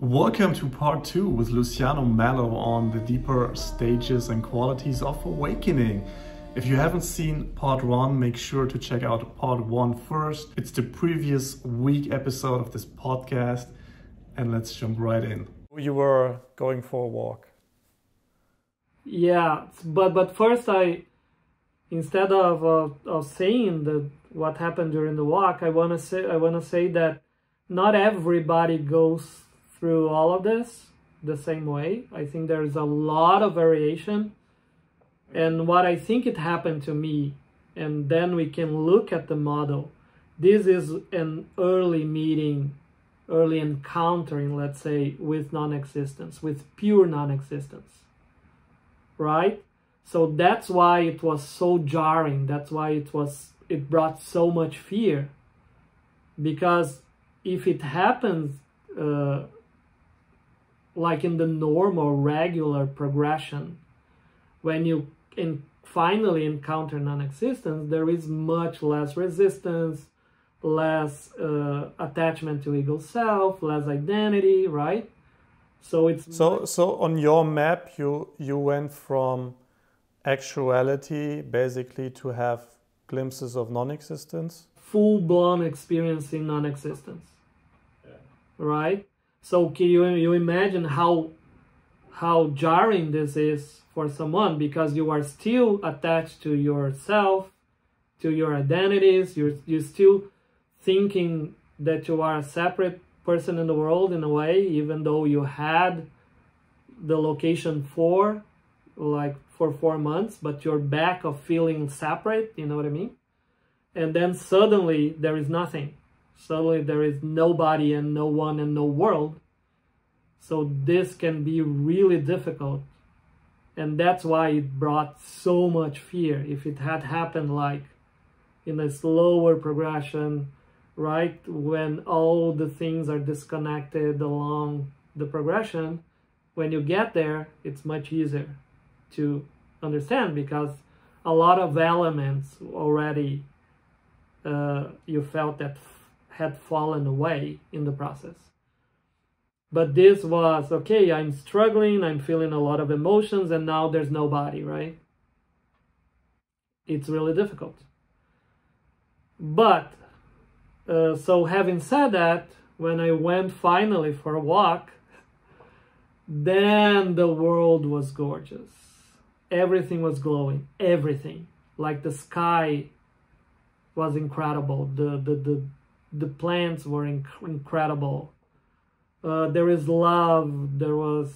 Welcome to part 2 with Luciano Melo on the deeper stages and qualities of awakening. If you haven't seen part 1, make sure to check out part 1 first. It's the previous week episode of this podcast, and let's jump right in. You were going for a walk. Yeah, but first instead of saying what happened during the walk, I wanna say that not everybody goes through all of this the same way. I think there's a lot of variation, and what I think it happened to me, and then we can look at the model. This is an early meeting, early encountering, let's say, with non-existence, with pure non-existence, right? So that's why it was so jarring. That's why it brought so much fear, because if it happens like in the normal, regular progression, when you finally encounter non-existence, there is much less resistance, less attachment to ego self, less identity, right? So it's so on your map, you went from actuality basically to have glimpses of non-existence, full-blown experiencing non-existence, right? So can you imagine how jarring this is for someone, because you are still attached to yourself, to your identities. You're still thinking that you are a separate person in the world in a way, even though you had the location for 4 months, but you're back of feeling separate, you know what I mean? And then suddenly there is nothing. Suddenly there is nobody and no one and no world. So this can be really difficult. And that's why it brought so much fear. If it had happened like in a slower progression, right, when all the things are disconnected along the progression, when you get there, it's much easier to understand, because a lot of elements already you felt that had fallen away in the process. But this was, okay, I'm struggling, I'm feeling a lot of emotions, and now there's nobody, right? It's really difficult. But, so having said that, when I went finally for a walk, then the world was gorgeous. Everything was glowing, everything. Like the sky was incredible, the plants were incredible. There is love, there was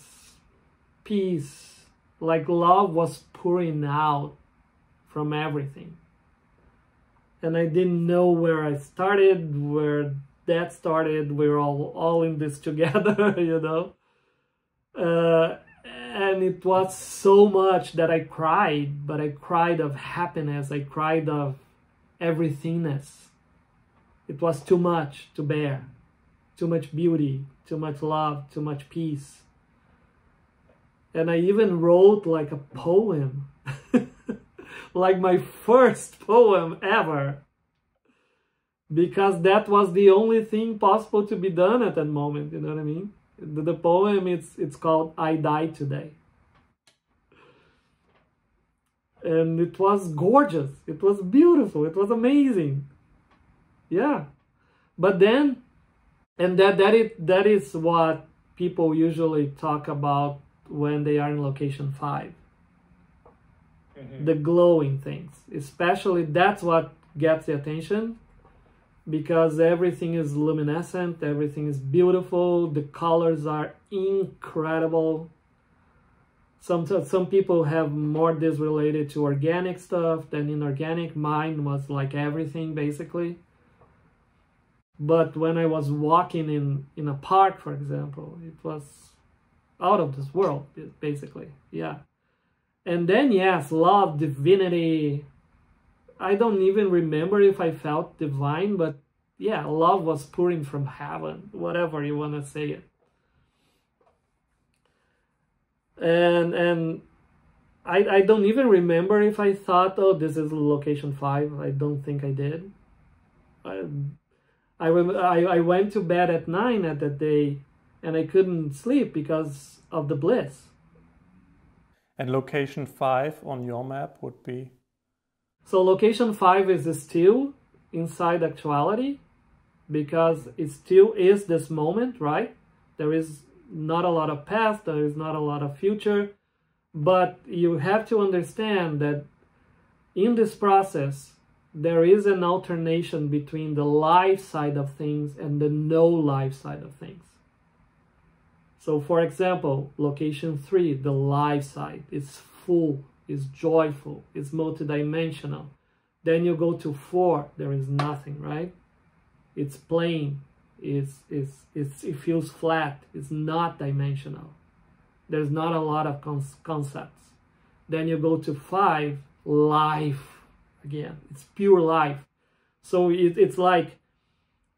peace, like love was pouring out from everything. And I didn't know where I started, where that started. We're all in this together, you know. And it was so much that I cried, but I cried of happiness, I cried of everythingness. It was too much to bear, too much beauty, too much love, too much peace. And I even wrote like a poem, like my first poem ever, because that was the only thing possible to be done at that moment, you know what I mean? The poem, it's called I Died Today. And it was gorgeous, it was beautiful, it was amazing. Yeah. But then, and that is what people usually talk about when they are in location 5. Mm-hmm. The glowing things. Especially that's what gets the attention, because everything is luminescent, everything is beautiful, the colors are incredible. Some people have more this related to organic stuff than inorganic. Mine was like everything basically. But when I was walking in a park, for example, it was out of this world, basically, yeah. And then, yes, love, divinity. I don't even remember if I felt divine, but yeah, love was pouring from heaven, whatever you want to say it. And I don't even remember if I thought, oh, this is location 5. I don't think I did. I went to bed at 9 at that day, and I couldn't sleep because of the bliss. And location 5 on your map would be? So location 5 is still inside actuality, because it still is this moment, right? There is not a lot of past, there is not a lot of future, but you have to understand that in this process, there is an alternation between the life side of things and the no life side of things. So for example, location 3, the life side, is full, is joyful, is multidimensional. Then you go to 4, there is nothing, right? It's plain, it feels flat, it's not dimensional. There's not a lot of concepts. Then you go to 5, life again, it's pure life. So it's like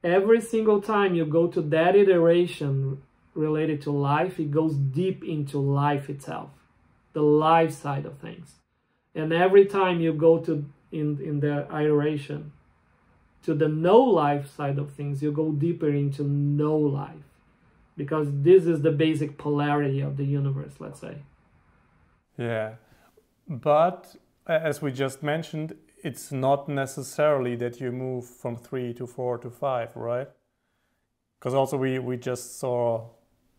every single time you go to that iteration related to life, it goes deep into life itself, the life side of things. And every time you go to in the iteration to the no life side of things, you go deeper into no life, because this is the basic polarity of the universe, let's say. Yeah, but as we just mentioned, it's not necessarily that you move from 3 to 4 to 5, right? Because also we just saw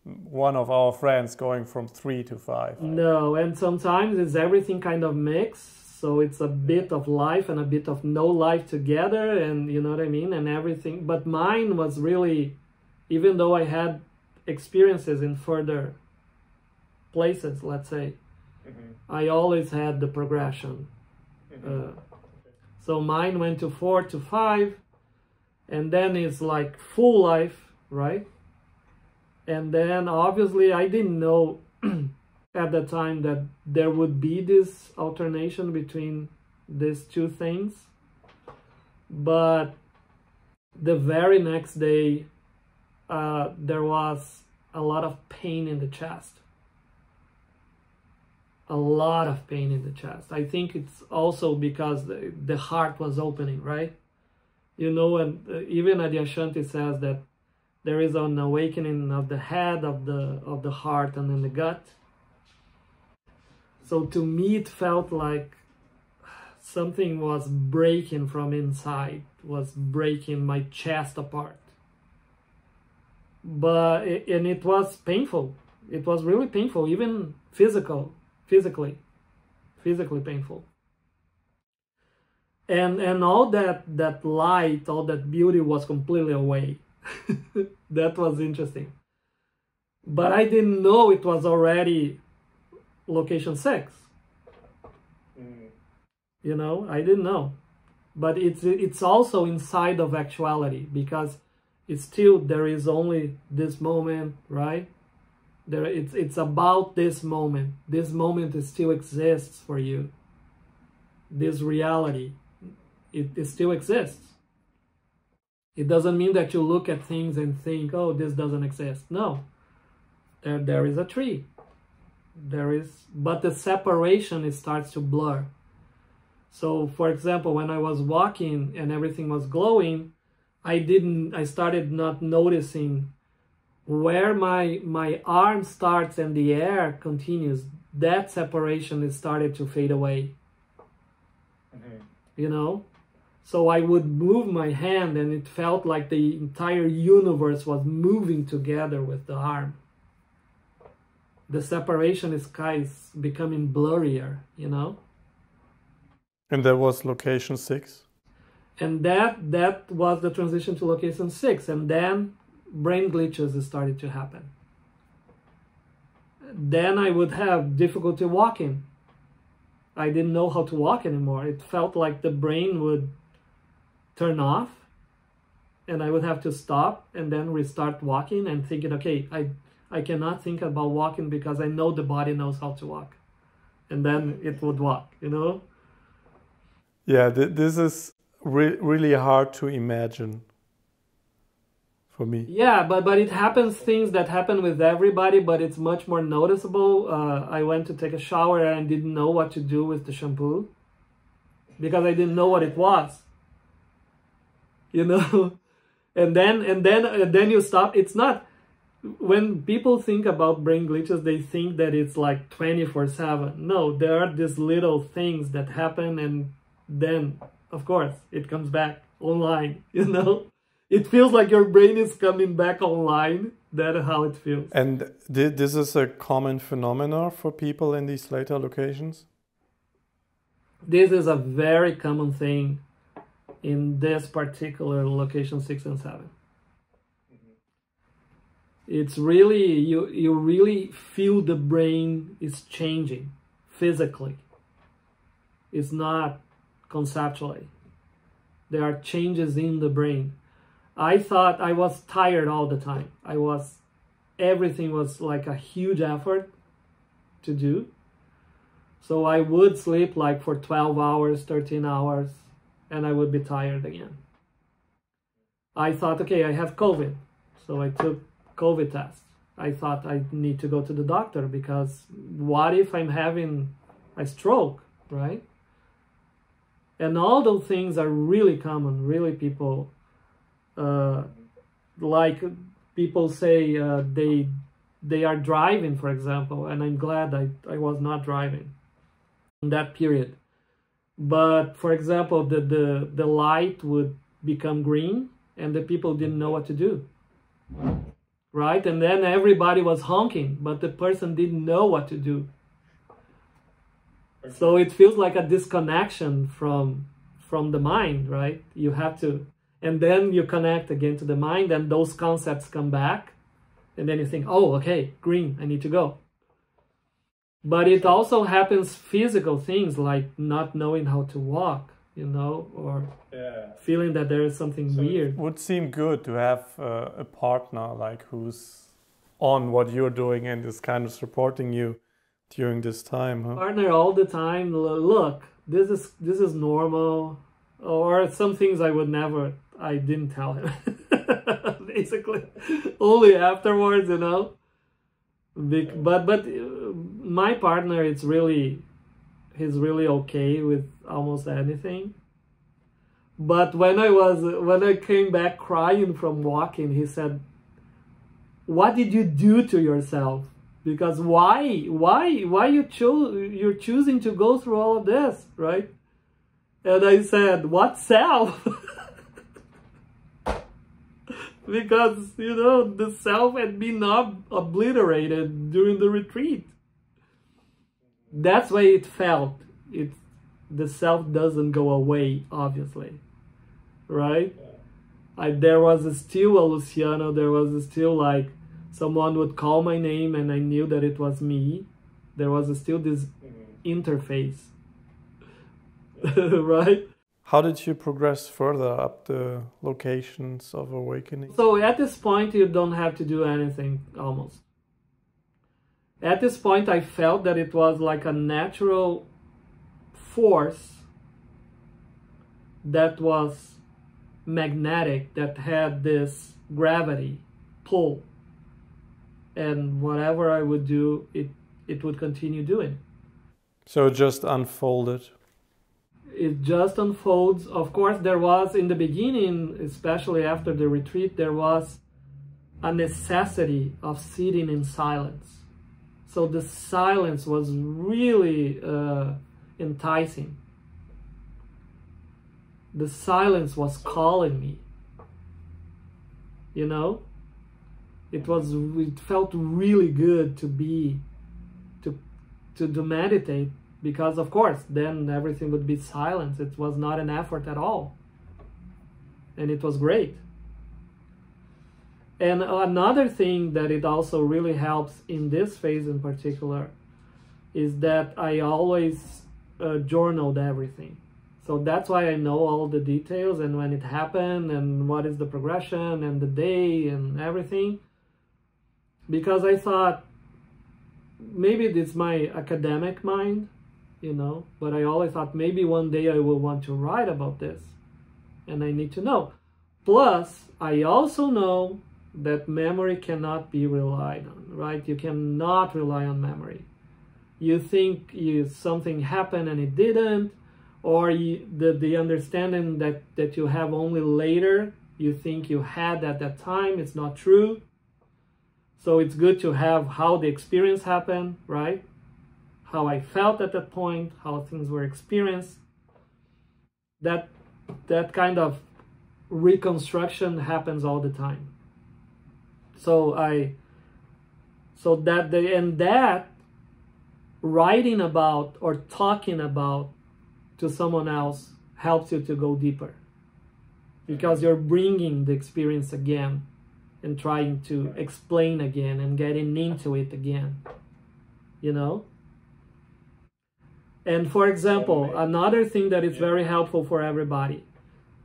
one of our friends going from 3 to 5. No, and sometimes it's everything kind of mixed. So it's a bit of life and a bit of no life together, and you know what I mean, and everything. But mine was really, even though I had experiences in further places, let's say, I always had the progression. So mine went to 4 to 5, and then it's like full life, right? And then obviously I didn't know at the time that there would be this alternation between these two things. But the very next day, there was a lot of pain in the chest. A lot of pain in the chest. I think it's also because the heart was opening, right? You know, and even Adyashanti says that there is an awakening of the head, of the heart, and then the gut. So to me, it felt like something was breaking from inside, was breaking my chest apart. But it was painful. It was really painful, even physically painful. And all that light, all that beauty was completely away. That was interesting. But I didn't know it was already location 6. You know, I didn't know. But it's also inside of actuality, because it's still, there is only this moment, right? It's about this moment. This moment still exists for you. This reality, it still exists. It doesn't mean that you look at things and think, oh, this doesn't exist. No, there is a tree. But the separation, it starts to blur. So, for example, when I was walking and everything was glowing, I started not noticing where my arm starts and the air continues. That separation is started to fade away. You know? So I would move my hand and it felt like the entire universe was moving together with the arm. The separation is becoming blurrier, you know? And that was location 6? And that was the transition to location 6. And then brain glitches started to happen. Then I would have difficulty walking. I didn't know how to walk anymore. It felt like the brain would turn off and I would have to stop and then restart walking and thinking, okay, I cannot think about walking because I know the body knows how to walk. And then it would walk, you know? Yeah, this is really hard to imagine for me. Yeah, but it happens, things that happen with everybody, but it's much more noticeable. I went to take a shower and I didn't know what to do with the shampoo because I didn't know what it was. You know? And then you stop. It's not, when people think about brain glitches, they think that it's like 24/7. No, there are these little things that happen, and then, of course, it comes back online, you know? It feels like your brain is coming back online. That's how it feels. And this is a common phenomenon for people in these later locations? This is a very common thing in this particular location 6 and 7. It's really, you really feel the brain is changing physically. It's not conceptually. There are changes in the brain. I thought I was tired all the time. Everything was like a huge effort to do. So I would sleep like for 12 hours, 13 hours, and I would be tired again. I thought, okay, I have COVID. So I took COVID test. I thought I need to go to the doctor because what if I'm having a stroke, right? And all those things are really common. Really, people like people say they are driving, for example, and I'm glad I was not driving in that period. But for example, the light would become green, and the people didn't know what to do. Right? And then everybody was honking, but the person didn't know what to do. So it feels like a disconnection from the mind, right? You have to, and then you connect again to the mind, and those concepts come back, and then you think, oh, okay, green, I need to go. But it also happens physical things like not knowing how to walk, you know, or feeling that there is something weird. It would seem good to have a partner like who's on what you're doing and is kind of supporting you during this time, huh? Partner all the time. Look, this is normal, or some things I didn't tell him. Basically, only afterwards, you know. But my partner, he's really okay with almost anything. But when I came back crying from walking, he said, "What did you do to yourself? Because why you're choosing to go through all of this, right?" And I said, "What self?" Because, you know, the self had been obliterated during the retreat. That's why it felt. The self doesn't go away, obviously, right? There was still a Luciano. There was still like someone would call my name and I knew that it was me. There was still this interface, right? How did you progress further up the locations of awakening? So at this point, you don't have to do anything almost. At this point, I felt that it was like a natural force that was magnetic, that had this gravity pull. And whatever I would do, it would continue doing. So it just unfolded. It just unfolds. Of course, there was, in the beginning, especially after the retreat, there was a necessity of sitting in silence. So the silence was really enticing. The silence was calling me. You know? It felt really good to meditate. Because, of course, then everything would be silence. It was not an effort at all. And it was great. And another thing that it also really helps in this phase in particular is that I always journaled everything. So that's why I know all the details and when it happened and what is the progression and the day and everything. Because I thought, maybe it's my academic mind, you know, but I always thought maybe one day I will want to write about this and I need to know. Plus, I also know that memory cannot be relied on, right? You cannot rely on memory. You think something happened and it didn't, or the understanding that you have only later, you think you had at that time, it's not true. So it's good to have how the experience happened, right? How I felt at that point, how things were experienced. That kind of reconstruction happens all the time. So that writing about or talking about to someone else helps you to go deeper, because you're bringing the experience again and trying to explain again and getting into it again, you know? And for example, another thing that is very helpful for everybody,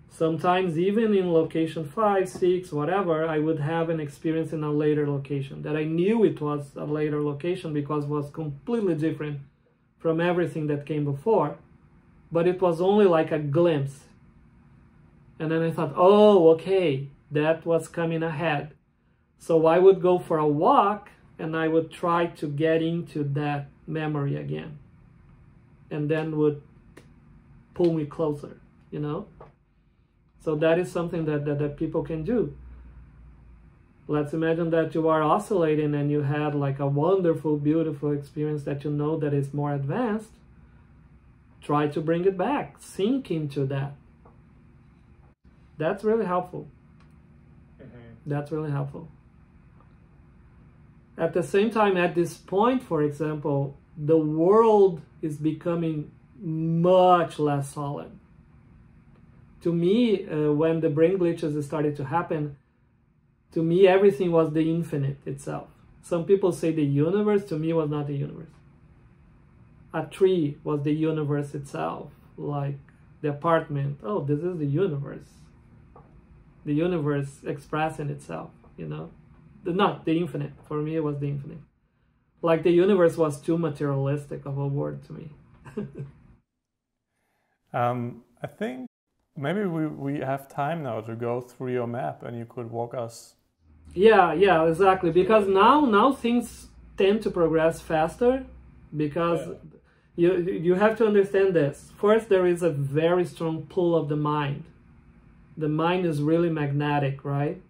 sometimes even in location 5, 6, whatever, I would have an experience in a later location that I knew it was a later location because it was completely different from everything that came before, but it was only like a glimpse. And then I thought, oh, okay, that was coming ahead. So I would go for a walk and I would try to get into that memory again. And then would pull me closer, you know? So that is something that people can do. Let's imagine that you are oscillating and you had like a wonderful, beautiful experience that you know that is more advanced. Try to bring it back, sink into that. That's really helpful. That's really helpful. At the same time, at this point, for example, the world is becoming much less solid. To me, when the brain glitches started to happen, to me, everything was the infinite itself. Some people say the universe, to me, was not the universe. A tree was the universe itself, like the apartment. Oh, this is the universe. The universe expressing itself, you know? Not the infinite. For me, it was the infinite. Like the universe was too materialistic of a word to me. I think maybe we have time now to go through your map and you could walk us. Yeah, exactly. Because now things tend to progress faster because you have to understand this. First, there is a very strong pull of the mind. The mind is really magnetic, right?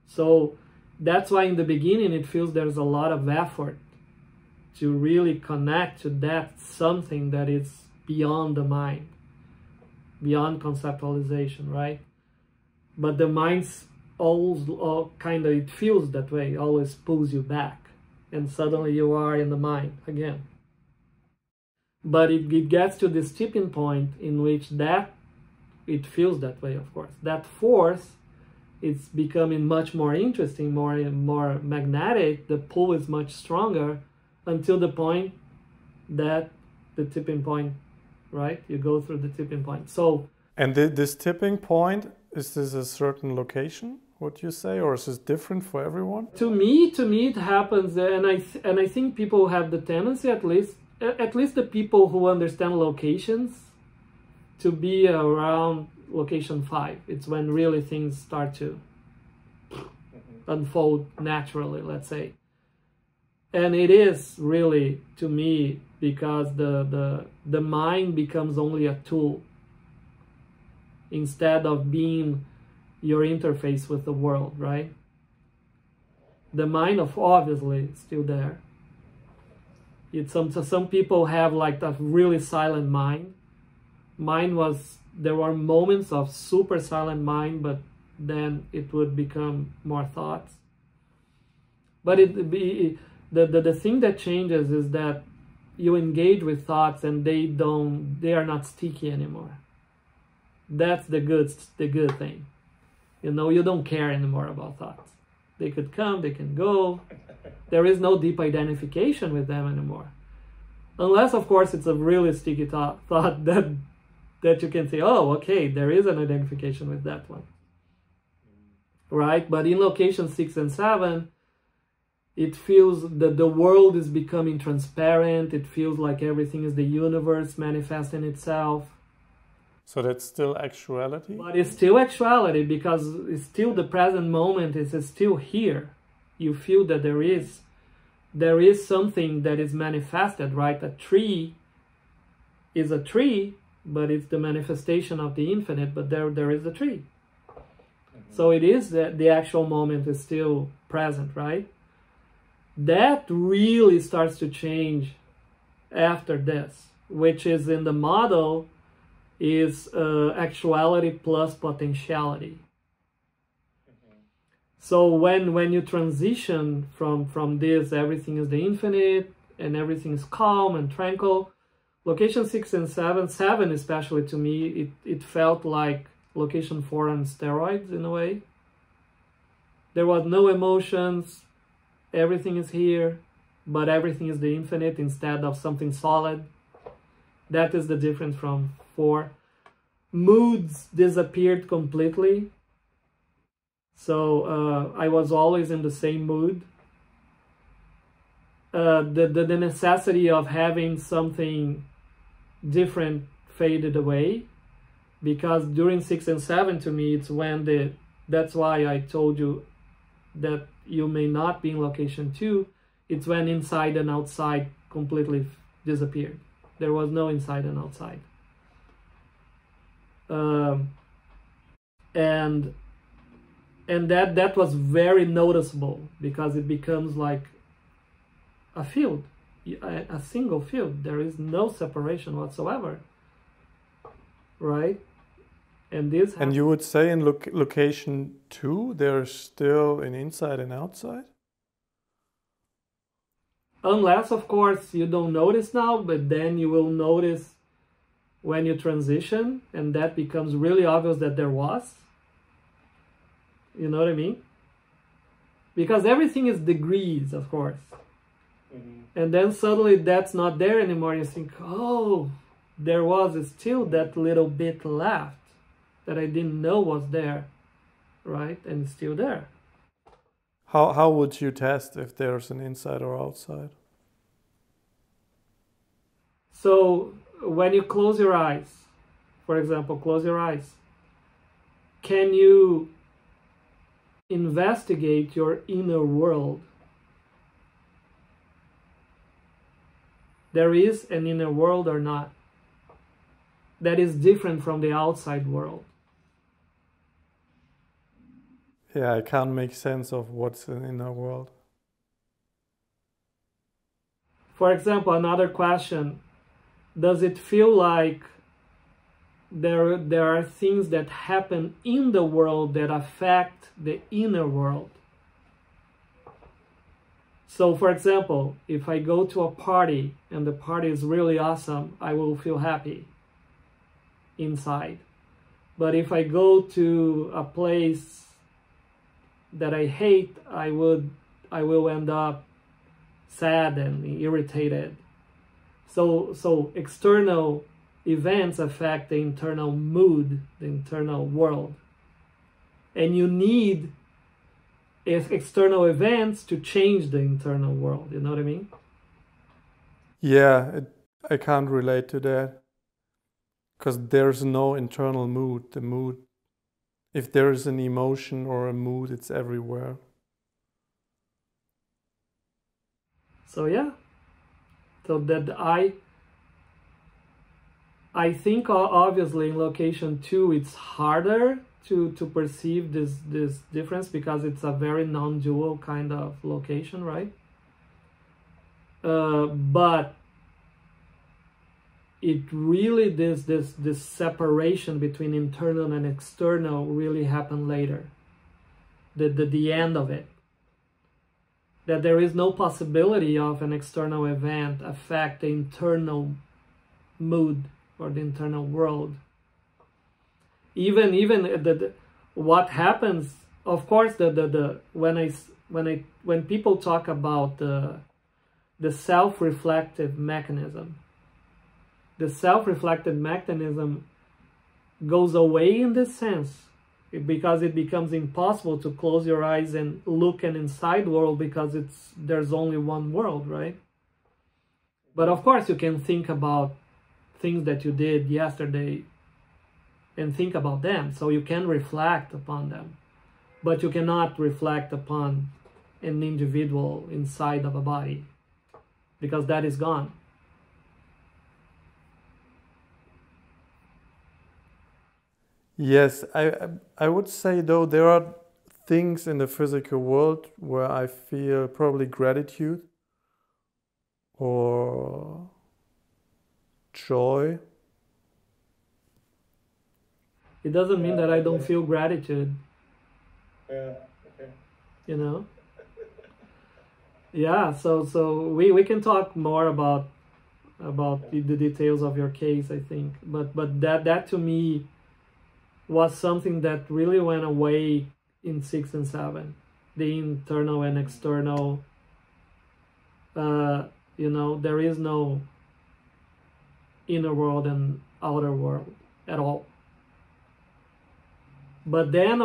So that's why in the beginning it feels there's a lot of effort to really connect to that something that is beyond the mind, beyond conceptualization, right? But the mind's all kind of, it feels that way, always pulls you back, and suddenly you are in the mind again. But it gets to this tipping point in which it feels that way, of course. That force, it's becoming much more interesting, more magnetic. The pull is much stronger until the point that the tipping point, right? You go through the tipping point. So. And this tipping point, is this a certain location, would you say, or is this different for everyone? To me, it happens, and I think people have the tendency, at least the people who understand locations, to be around location 5. It's when really things start to unfold naturally, let's say. And it is really, to me, because the mind becomes only a tool instead of being your interface with the world, right? The mind, obviously, is still there. Some people have like a really silent mind. There were moments of super silent mind, but then it would become more thoughts. But the thing that changes is that you engage with thoughts and they are not sticky anymore. That's the good thing. You know, you don't care anymore about thoughts. They could come, they can go. There is no deep identification with them anymore. Unless, of course, it's a really sticky thought that you can say, oh, okay, there is an identification with that one. Right? But in location 6 and 7, it feels that the world is becoming transparent. It feels like everything is the universe manifesting itself. So that's still actuality? But it's still actuality because it's still the present moment. It's still here. You feel that there is something that is manifested, right? A tree is a tree, but it's the manifestation of the infinite, but there is a tree. So it is that the actual moment is still present, right? That really starts to change after this, which is in the model is actuality plus potentiality. So when you transition from this, everything is the infinite and everything is calm and tranquil, location 6 and 7 especially to me, it felt like location 4 on steroids in a way. There was no emotions, everything is here, but everything is the infinite instead of something solid. That is the difference from 4. Moods disappeared completely. So I was always in the same mood. The necessity of having something different faded away, because during 6 and 7 to me, it's when that's why I told you that you may not be in location 2. It's when inside and outside completely disappeared. There was no inside and outside. And that was very noticeable, because it becomes like a field, a single field. There is no separation whatsoever, right? And this. And you would say in location 2, there's still an inside and outside? Unless, of course, you don't notice now, but then you will notice when you transition, and that becomes really obvious that there was. You know what I mean? Because everything is degrees, of course. And then suddenly that's not there anymore. You think, oh, there was still that little bit left that I didn't know was there, right? And it's still there. How would you test if there's an inside or outside? So when you close your eyes, for example, close your eyes, can you investigate your inner world? There is an inner world or not that is different from the outside world. Yeah, I can't make sense of what's an inner world. For example, another question, does it feel like there are things that happen in the world that affect the inner world? So, for example, if I go to a party and the party is really awesome, I will feel happy inside. But if I go to a place that I hate, I will end up sad and irritated. So external events affect the internal mood, the internal world. And you need external events to change the internal world. You know what I mean? Yeah, I can't relate to that. Because there's no internal mood. The mood, if there's an emotion or a mood, it's everywhere. So yeah. So that I think obviously in location 2 it's harder to perceive this difference, because it's a very non-dual kind of location, right? But it really, this separation between internal and external really happened later. The end of it. That there is no possibility of an external event affect the internal mood or the internal world. Even what happens, of course, when people talk about the self-reflective mechanism, the self-reflective mechanism goes away in this sense, because it becomes impossible to close your eyes and look an inside world, because there's only one world, right? But of course you can think about things that you did yesterday and think about them, so you can reflect upon them, but you cannot reflect upon an individual inside of a body, because that is gone. Yes, I would say though there are things in the physical world where I feel probably gratitude or joy. It doesn't mean that I don't feel gratitude. Yeah. Okay. You know? Yeah, so we can talk more about the details of your case, I think. But that to me was something that really went away in 6 and 7. The internal and external, you know, there is no inner world and outer world at all. But then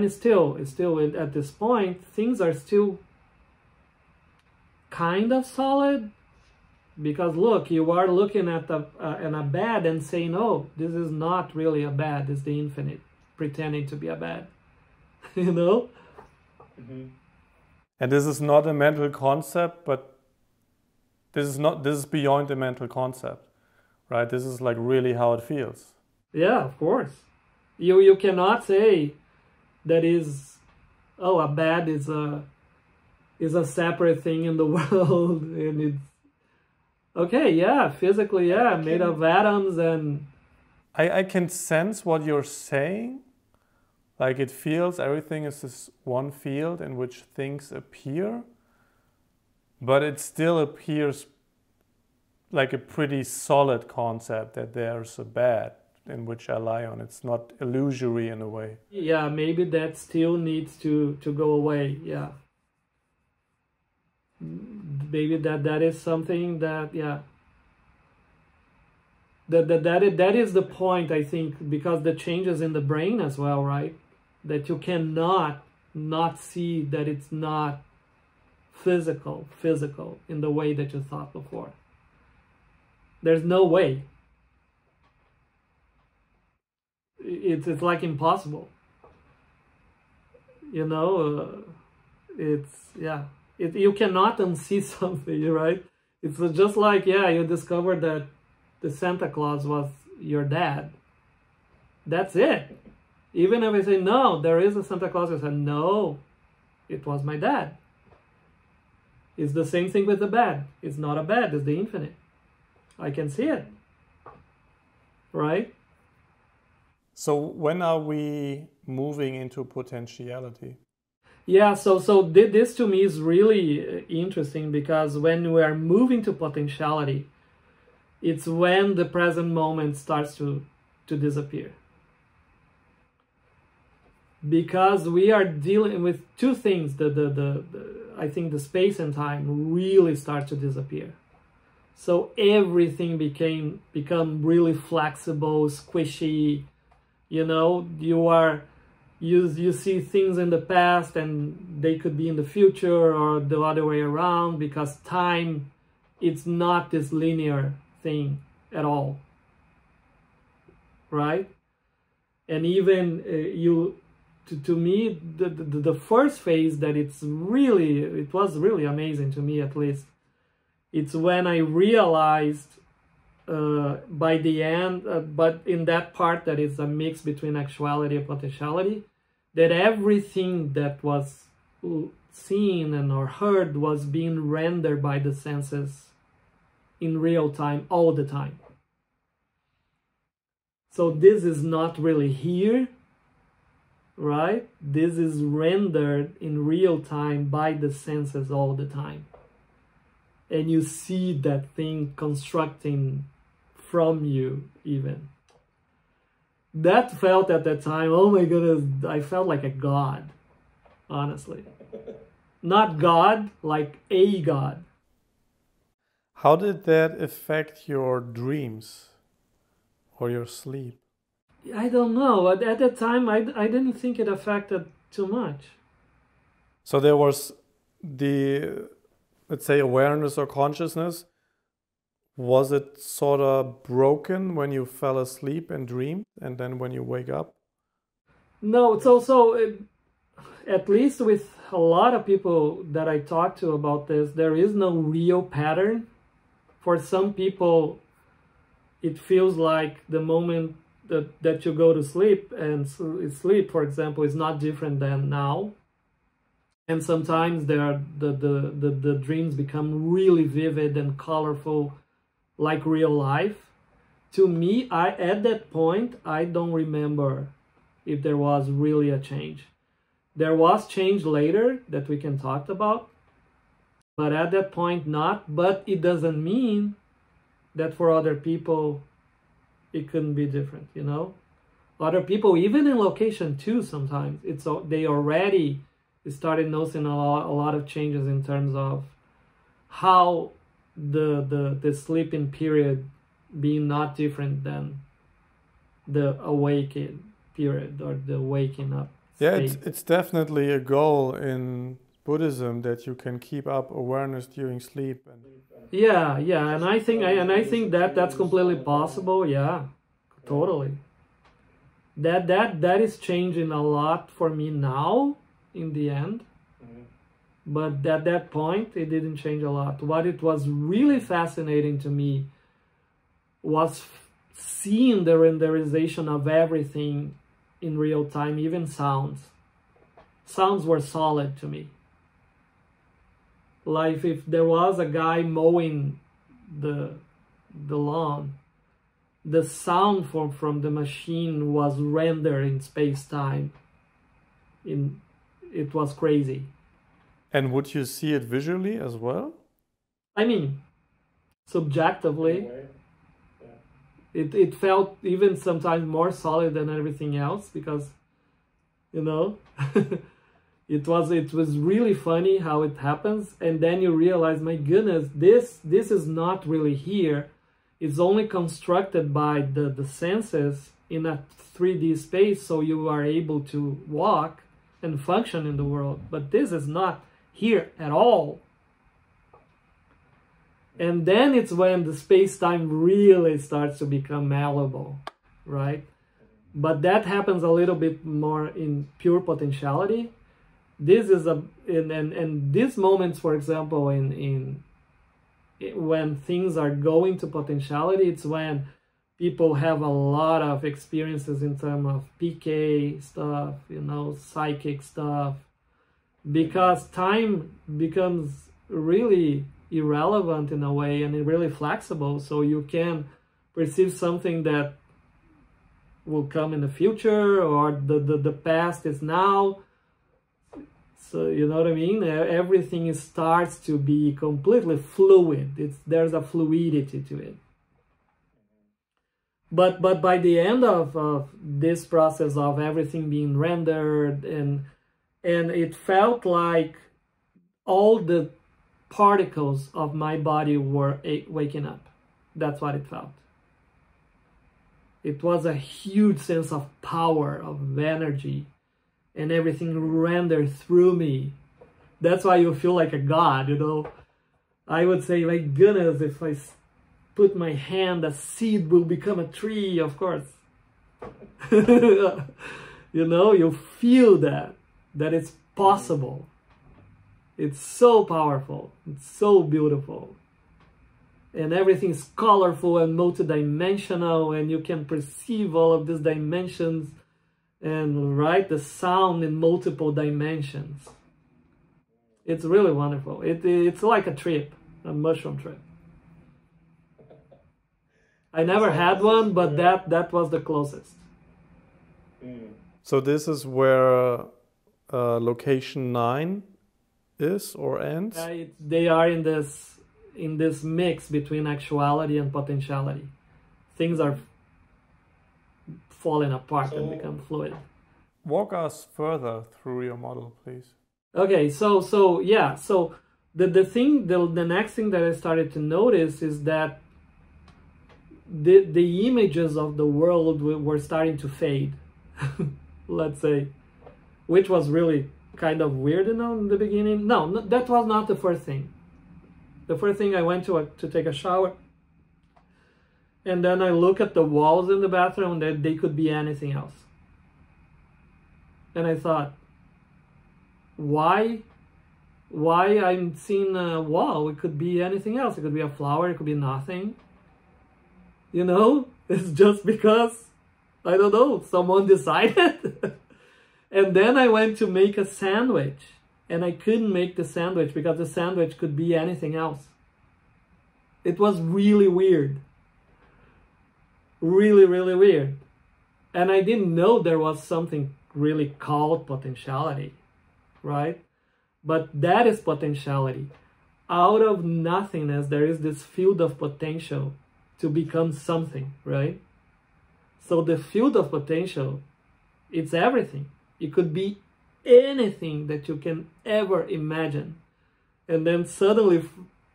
it's still at this point, things are still kind of solid, because look, you are looking at a bed and saying, oh, this is not really a bed, it's the infinite pretending to be a bed. You know? Mm-hmm. And this is not a mental concept, but this is beyond the mental concept, right? This is like really how it feels. Yeah, of course. You cannot say that is, oh, a bed is a separate thing in the world, and it's okay, yeah, physically, yeah, made of atoms. And I can sense what you're saying. Like, it feels everything is this one field in which things appear, but it still appears like a pretty solid concept that there's a bed in which I lie on. It's not illusory in a way. Yeah, maybe that still needs to go away, yeah. Maybe that is something that, yeah. That is the point, I think, because the changes in the brain as well, right? That you cannot not see that it's not physical in the way that you thought before. There's no way. It's like impossible. You know, it's, yeah. You cannot unsee something, right? It's just like, yeah, you discovered that the Santa Claus was your dad. That's it. Even if I say, no, there is a Santa Claus, I said, no, it was my dad. It's the same thing with the bed. It's not a bed, it's the infinite. I can see it. Right? So when are we moving into potentiality? Yeah, so this to me is really interesting, because when we are moving to potentiality, it's when the present moment starts to disappear. Because we are dealing with two things. I think the space and time really start to disappear. So everything become really flexible, squishy. You know, you see things in the past and they could be in the future, or the other way around, because time, it's not this linear thing at all, right? And even to me, the first phase that it was really amazing to me, at least, it's when I realized by the end, but in that part that is a mix between actuality and potentiality, that everything that was seen and or heard was being rendered by the senses in real time, all the time. So this is not really here, right? This is rendered in real time by the senses all the time. And you see that thing constructing from you even. That felt at that time, oh my goodness, I felt like a god, honestly. Not God, like a god. How did that affect your dreams or your sleep? I don't know. At that time, I didn't think it affected too much. So there was the, let's say, awareness or consciousness. Was it sort of broken when you fell asleep and dreamed, and then when you wake up? No, at least with a lot of people that I talk to about this, there is no real pattern. For some people, it feels like the moment that you go to sleep, and sleep, for example, is not different than now. And sometimes the dreams become really vivid and colorful, like real life. To me, at that point, I don't remember if there was really a change. There was change later that we can talk about, but at that point not. But it doesn't mean that for other people it couldn't be different, you know? Other people, even in location 2, sometimes they already started noticing a lot of changes in terms of how the sleeping period being not different than the awakened period or the waking up state. Yeah, it's definitely a goal in Buddhism that you can keep up awareness during sleep. Yeah, and I think that that's completely possible. Yeah, totally. That is changing a lot for me now in the end. But at that point, it didn't change a lot. What it was really fascinating to me was seeing the renderization of everything in real time, even sounds. Sounds were solid to me. Like if there was a guy mowing the lawn, the sound from the machine was rendered in space-time. It was crazy. And would you see it visually as well? I mean, subjectively, it felt even sometimes more solid than everything else because, you know, it was really funny how it happens. And then you realize, my goodness, this is not really here. It's only constructed by the senses in a 3D space, so you are able to walk and function in the world. But this is not here at all. And then it's when the space-time really starts to become malleable, right? But that happens a little bit more in pure potentiality. This is and these moments, for example, when things are going to potentiality, it's when people have a lot of experiences in terms of PK stuff, you know, psychic stuff, because time becomes really irrelevant in a way and really flexible, so you can perceive something that will come in the future, or the past is now. So you know what I mean? Everything starts to be completely fluid. There's a fluidity to it. But by the end of this process of everything being rendered, and it felt like all the particles of my body were waking up. That's what it felt. It was a huge sense of power, of energy, and everything rendered through me. That's why you feel like a god, you know. I would say, my goodness, if I put my hand, a seed will become a tree, of course. You know, you feel that it's possible. It's so powerful. It's so beautiful. And everything is colorful and multidimensional, and you can perceive all of these dimensions and write the sound in multiple dimensions. It's really wonderful. It's like a trip, a mushroom trip. I never had one, but that was the closest. So this is where location 9 is or ends? They are in this mix between actuality and potentiality. Things are falling apart and become fluid. Walk us further through your model, please. Okay, so yeah, so the next thing that I started to notice is that the images of the world were starting to fade, let's say, which was really kind of weird, you know, in the beginning. No, that was not the first thing. The first thing, I went to take a shower, and then I look at the walls in the bathroom, that they could be anything else. And I thought, why I'm seeing a wall? It could be anything else. It could be a flower, it could be nothing. You know, it's just because I don't know, someone decided. And then I went to make a sandwich, and I couldn't make the sandwich because the sandwich could be anything else. It was really weird. Really, really weird. And I didn't know there was something really called potentiality, right? But that is potentiality. Out of nothingness, there is this field of potential to become something, right? So the field of potential, it's everything. It could be anything that you can ever imagine. And then suddenly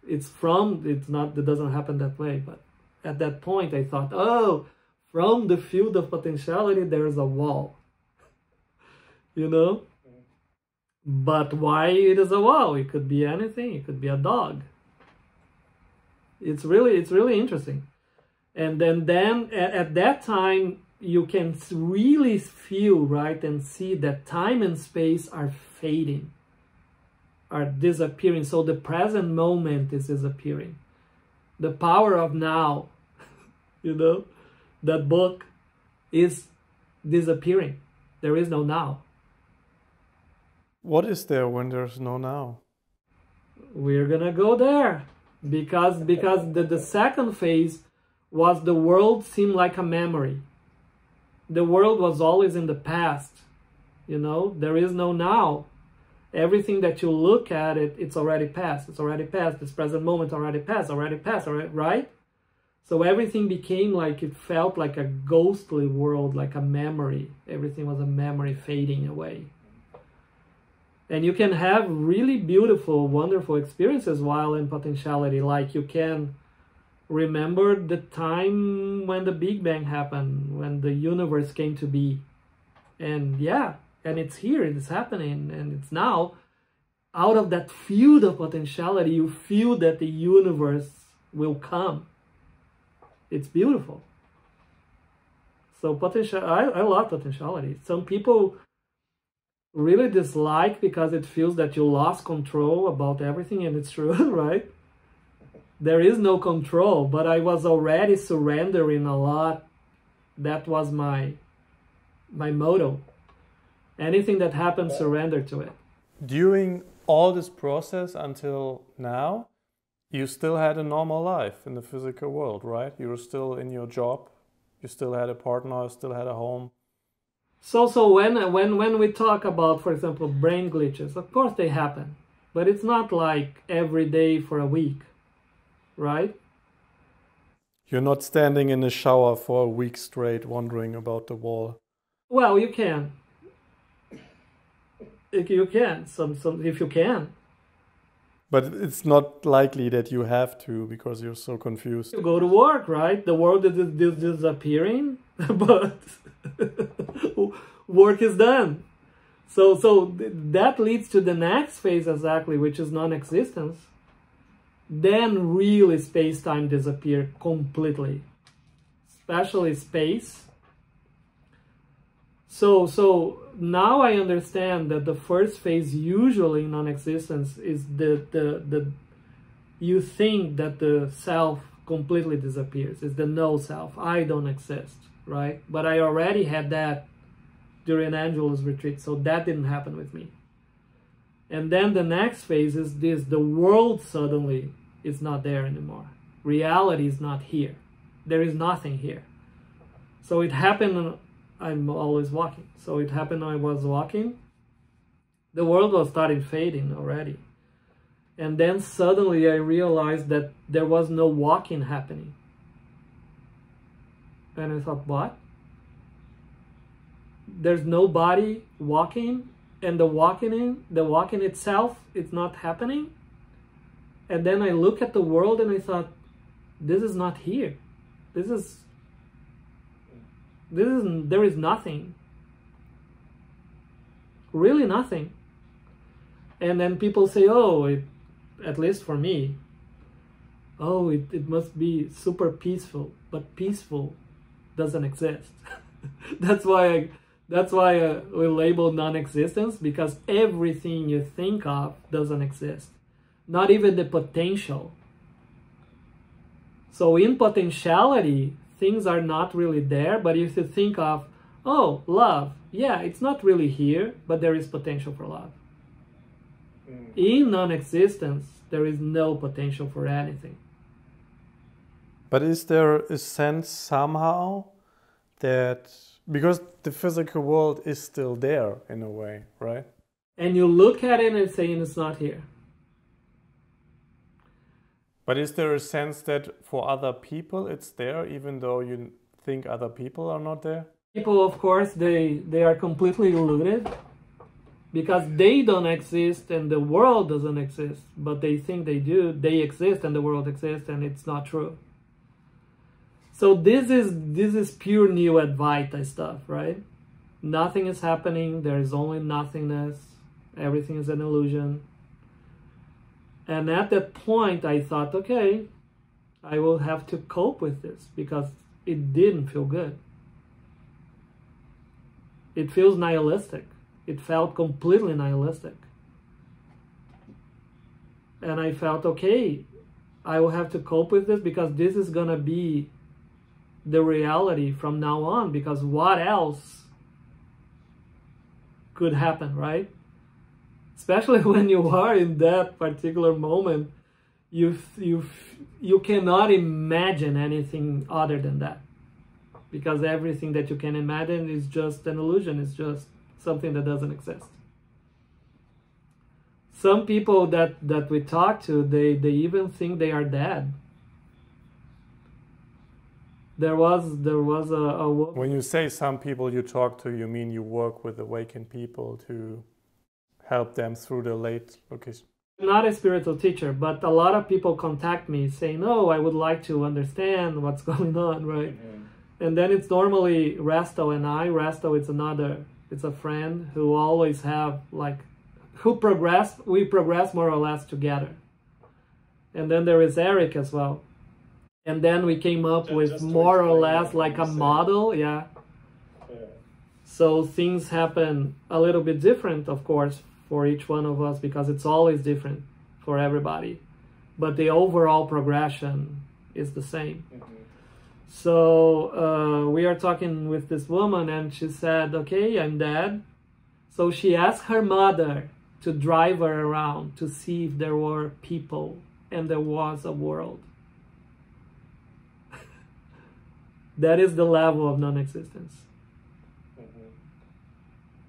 it doesn't happen that way. But at that point I thought, oh, from the field of potentiality, there is a wall, you know? But why it is a wall? It could be anything. It could be a dog. It's really interesting. And then at that time, you can really feel, right, and see that time and space are fading, are disappearing. So the present moment is disappearing. The power of now, you know, that book is disappearing. There is no now. What is there when there's no now? We're gonna go there because the second phase was the world seemed like a memory. The world was always in the past, you know. There is no now. Everything that you look at it's already past. It's already past. This present moment already passed. Right? So everything became like, it felt like a ghostly world, like a memory. Everything was a memory fading away. And you can have really beautiful, wonderful experiences while in potentiality. Like you can remember the time when the Big Bang happened, when the universe came to be. And yeah, and it's here, it's happening, and it's now. Out of that field of potentiality, you feel that the universe will come. It's beautiful. So potential, I love potentiality. Some people really dislike because it feels that you lost control about everything, and it's true, right? There is no control, but I was already surrendering a lot. That was my motto. Anything that happens, surrender to it. During all this process until now, you still had a normal life in the physical world, right? You were still in your job, you still had a partner, still had a home. So when we talk about, for example, brain glitches, of course they happen, but it's not like every day for a week, right? You're not standing in the shower for a week straight wondering about the wall. Well, you can. If you can, if you can. But it's not likely that you have to because you're so confused. You go to work, right? The world is disappearing, but work is done. So that leads to the next phase exactly, which is non-existence. Then really space-time disappear completely, especially space. So now I understand that the first phase usually in non-existence is the you think that the self completely disappears. It's the no self. I don't exist, right? But I already had that during Angela's retreat, so that didn't happen with me. And then the next phase is this: the world suddenly is not there anymore. Reality is not here. There is nothing here. So it happened. I'm always walking. So it happened when I was walking. The world was starting fading already. And then suddenly I realized that there was no walking happening. And I thought, what? There's nobody walking, and the walking itself, it's not happening. And then I look at the world and I thought, this is not here. There is nothing. Really nothing. And then people say, oh, at least for me, oh, it must be super peaceful, but peaceful doesn't exist. That's why we label non-existence, because everything you think of doesn't exist. Not even the potential. So in potentiality, things are not really there, but if you think of, oh, love, yeah, it's not really here, but there is potential for love. In non-existence, there is no potential for anything. But is there a sense somehow that, because the physical world is still there in a way, right? And you look at it and saying it's not here. But is there a sense that for other people it's there, even though you think other people are not there? People, of course, they are completely deluded because they don't exist and the world doesn't exist, but they think they do. They exist and the world exists, and it's not true. So this is pure Neo Advaita stuff, right? Nothing is happening. There is only nothingness. Everything is an illusion. And at that point, I thought, okay, I will have to cope with this because it didn't feel good. It feels nihilistic. It felt completely nihilistic. And I felt, okay, I will have to cope with this because this is going to be the reality from now on, because what else could happen, right? Especially when you are in that particular moment, you cannot imagine anything other than that, because everything that you can imagine is just an illusion. It's just something that doesn't exist. Some people that we talk to, they even think they are dead. There was a When you say some people you talk to, you mean you work with awakened people to help them through the late location? I'm not a spiritual teacher, but a lot of people contact me saying, oh, I would like to understand what's going on, right? Mm-hmm. And then it's normally Resto and I. Resto, it's a friend who always have, like, we progress more or less together. And then there is Eric as well. And then we came up with more or less like a model, yeah. So things happen a little bit different, of course, for each one of us, because it's always different for everybody. But the overall progression is the same. Mm-hmm. So we are talking with this woman, and she said, okay, I'm dead. So she asked her mother to drive her around to see if there were people and there was a world. That is the level of non-existence. Mm-hmm.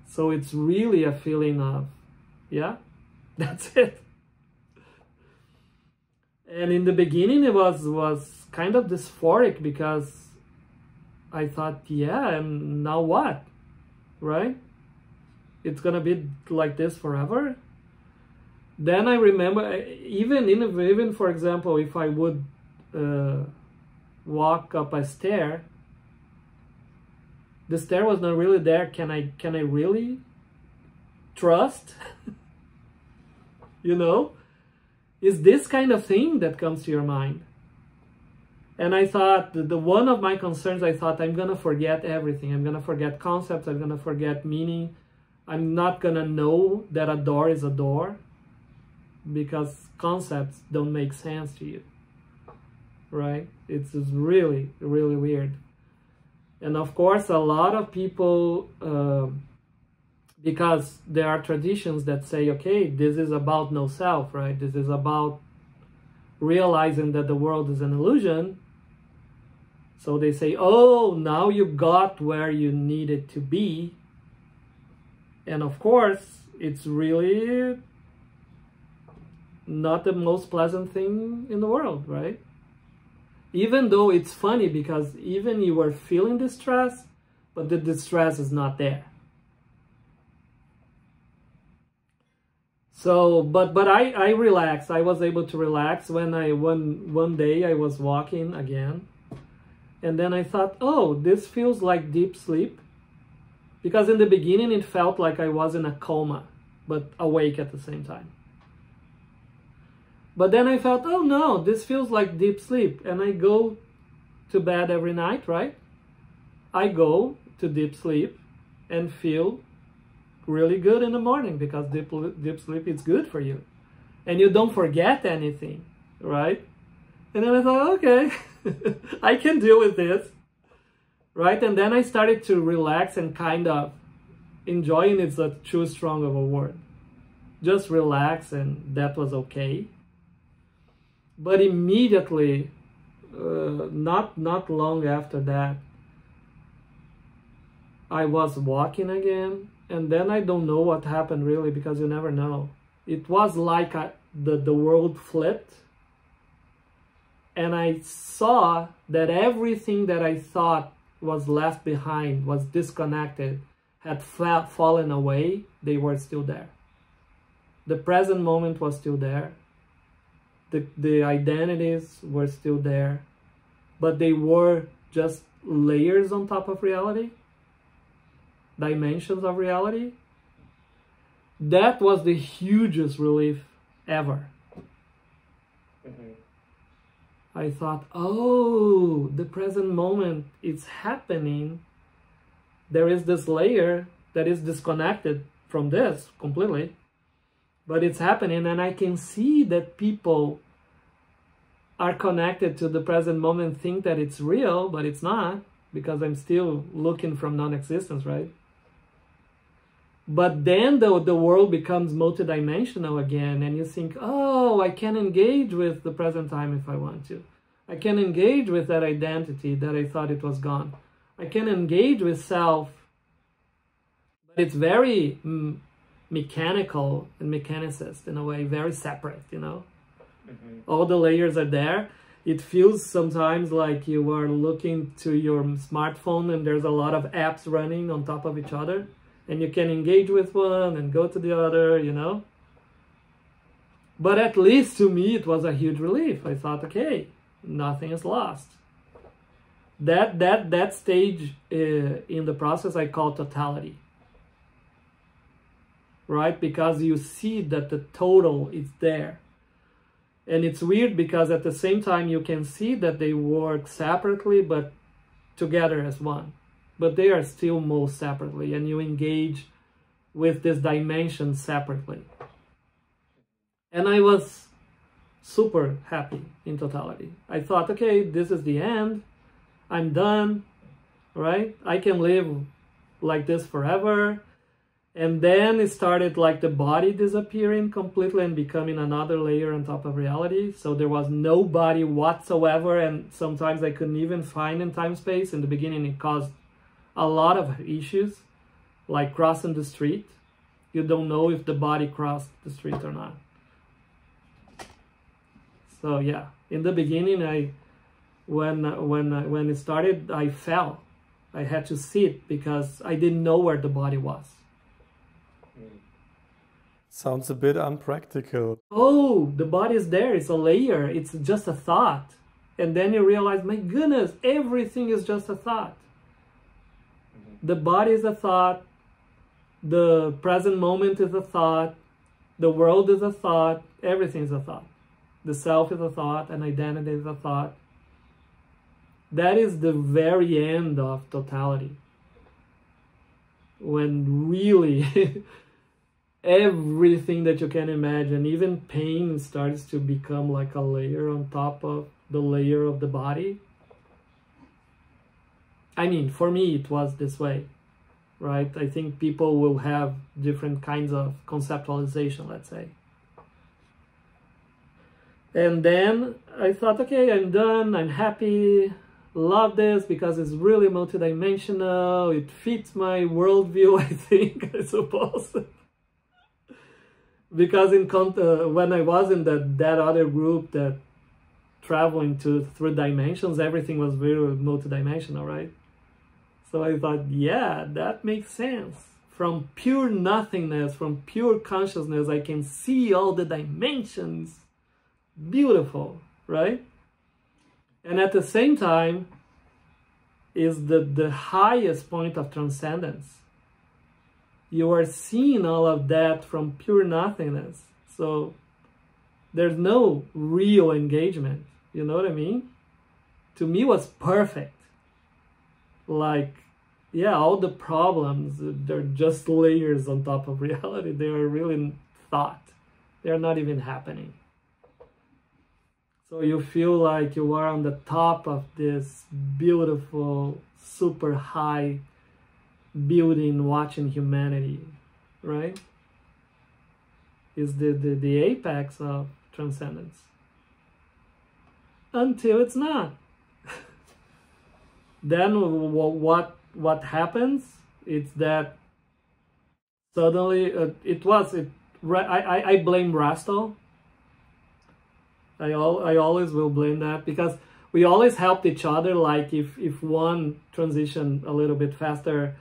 So it's really a feeling of, yeah, that's it. And in the beginning it was kind of dysphoric, because I thought, yeah, and now what, right? It's gonna be like this forever? Then I remember, even for example, if I would walk up a stair, the stair was not really there. Can I really trust? You know, is this kind of thing that comes to your mind? And I thought, the one of my concerns, I thought, I'm gonna forget everything. I'm gonna forget concepts. I'm gonna forget meaning. I'm not gonna know that a door is a door, because concepts don't make sense to you, right? It's really, really weird. And of course, a lot of people, because there are traditions that say, okay, this is about no self, right? This is about realizing that the world is an illusion. So they say, oh, now you got where you needed to be. And of course, it's really not the most pleasant thing in the world, right? Even though it's funny, because even you are feeling distress, but the distress is not there. So, but I relaxed. I was able to relax when one day I was walking again, and then I thought, oh, this feels like deep sleep, because in the beginning it felt like I was in a coma, but awake at the same time. But then I felt, oh no, this feels like deep sleep. And I go to bed every night, right? I go to deep sleep and feel really good in the morning, because deep sleep is good for you. And you don't forget anything, right? And then I thought, okay, I can deal with this. right? And then I started to relax and kind of enjoying, it's a too strong of a word. Just relax, and that was okay. But immediately, not long after that, I was walking again, and then I don't know what happened really, because you never know. It was like the world flipped, and I saw that everything that I thought was left behind, was disconnected, had fallen away. They were still there. The present moment was still there. The identities were still there, but they were just layers on top of reality, dimensions of reality. That was the hugest relief ever. I thought, oh, the present moment is happening. There is this layer that is disconnected from this completely, but it's happening, and I can see that people are connected to the present moment, think that it's real, but it's not, because I'm still looking from non-existence, right? But then the world becomes multidimensional again, and you think, oh, I can engage with the present time if I want to. I can engage with that identity that I thought it was gone. I can engage with self. But it's very mechanical and mechanicist in a way, very separate, you know? All the layers are there. It feels sometimes like you are looking to your smartphone and there's a lot of apps running on top of each other, and you can engage with one and go to the other, you know? But at least to me, it was a huge relief. I thought, okay, nothing is lost. That stage in the process I call totality. Right? Because you see that the total is there. And it's weird because at the same time you can see that they work separately but together as one. But they are still moved separately, and you engage with this dimension separately. And I was super happy in totality. I thought, okay, this is the end. I'm done, right? I can live like this forever. And then it started like the body disappearing completely and becoming another layer on top of reality. So there was no body whatsoever, and sometimes I couldn't even find in time-space. In the beginning, it caused a lot of issues, like crossing the street. You don't know if the body crossed the street or not. So yeah, in the beginning, when it started, I fell. I had to sit because I didn't know where the body was. Sounds a bit unpractical. Oh, the body is there. It's a layer. It's just a thought. And then you realize, my goodness, everything is just a thought. The body is a thought. The present moment is a thought. The world is a thought. Everything is a thought. The self is a thought. An identity is a thought. That is the very end of totality. When really everything that you can imagine, even pain, starts to become like a layer on top of the layer of the body. I mean, for me, it was this way, right? I think people will have different kinds of conceptualization, let's say. And then I thought, okay, I'm done, I'm happy, love this because it's really multidimensional, it fits my worldview, I think, I suppose. Because when I was in that other group that traveling through dimensions, everything was very multidimensional, right? So I thought, yeah, that makes sense. From pure nothingness, from pure consciousness, I can see all the dimensions. Beautiful, right? And at the same time, is the highest point of transcendence. You are seeing all of that from pure nothingness. So there's no real engagement. You know what I mean? To me, it was perfect. Like, yeah, all the problems, they're just layers on top of reality. They are really thought. They're not even happening. So you feel like you are on the top of this beautiful, super high building watching humanity, right? Is the apex of transcendence. Until it's not. Then what happens? It's that suddenly I blame Rasto. I always will blame that, because we always helped each other. Like if one transition a little bit faster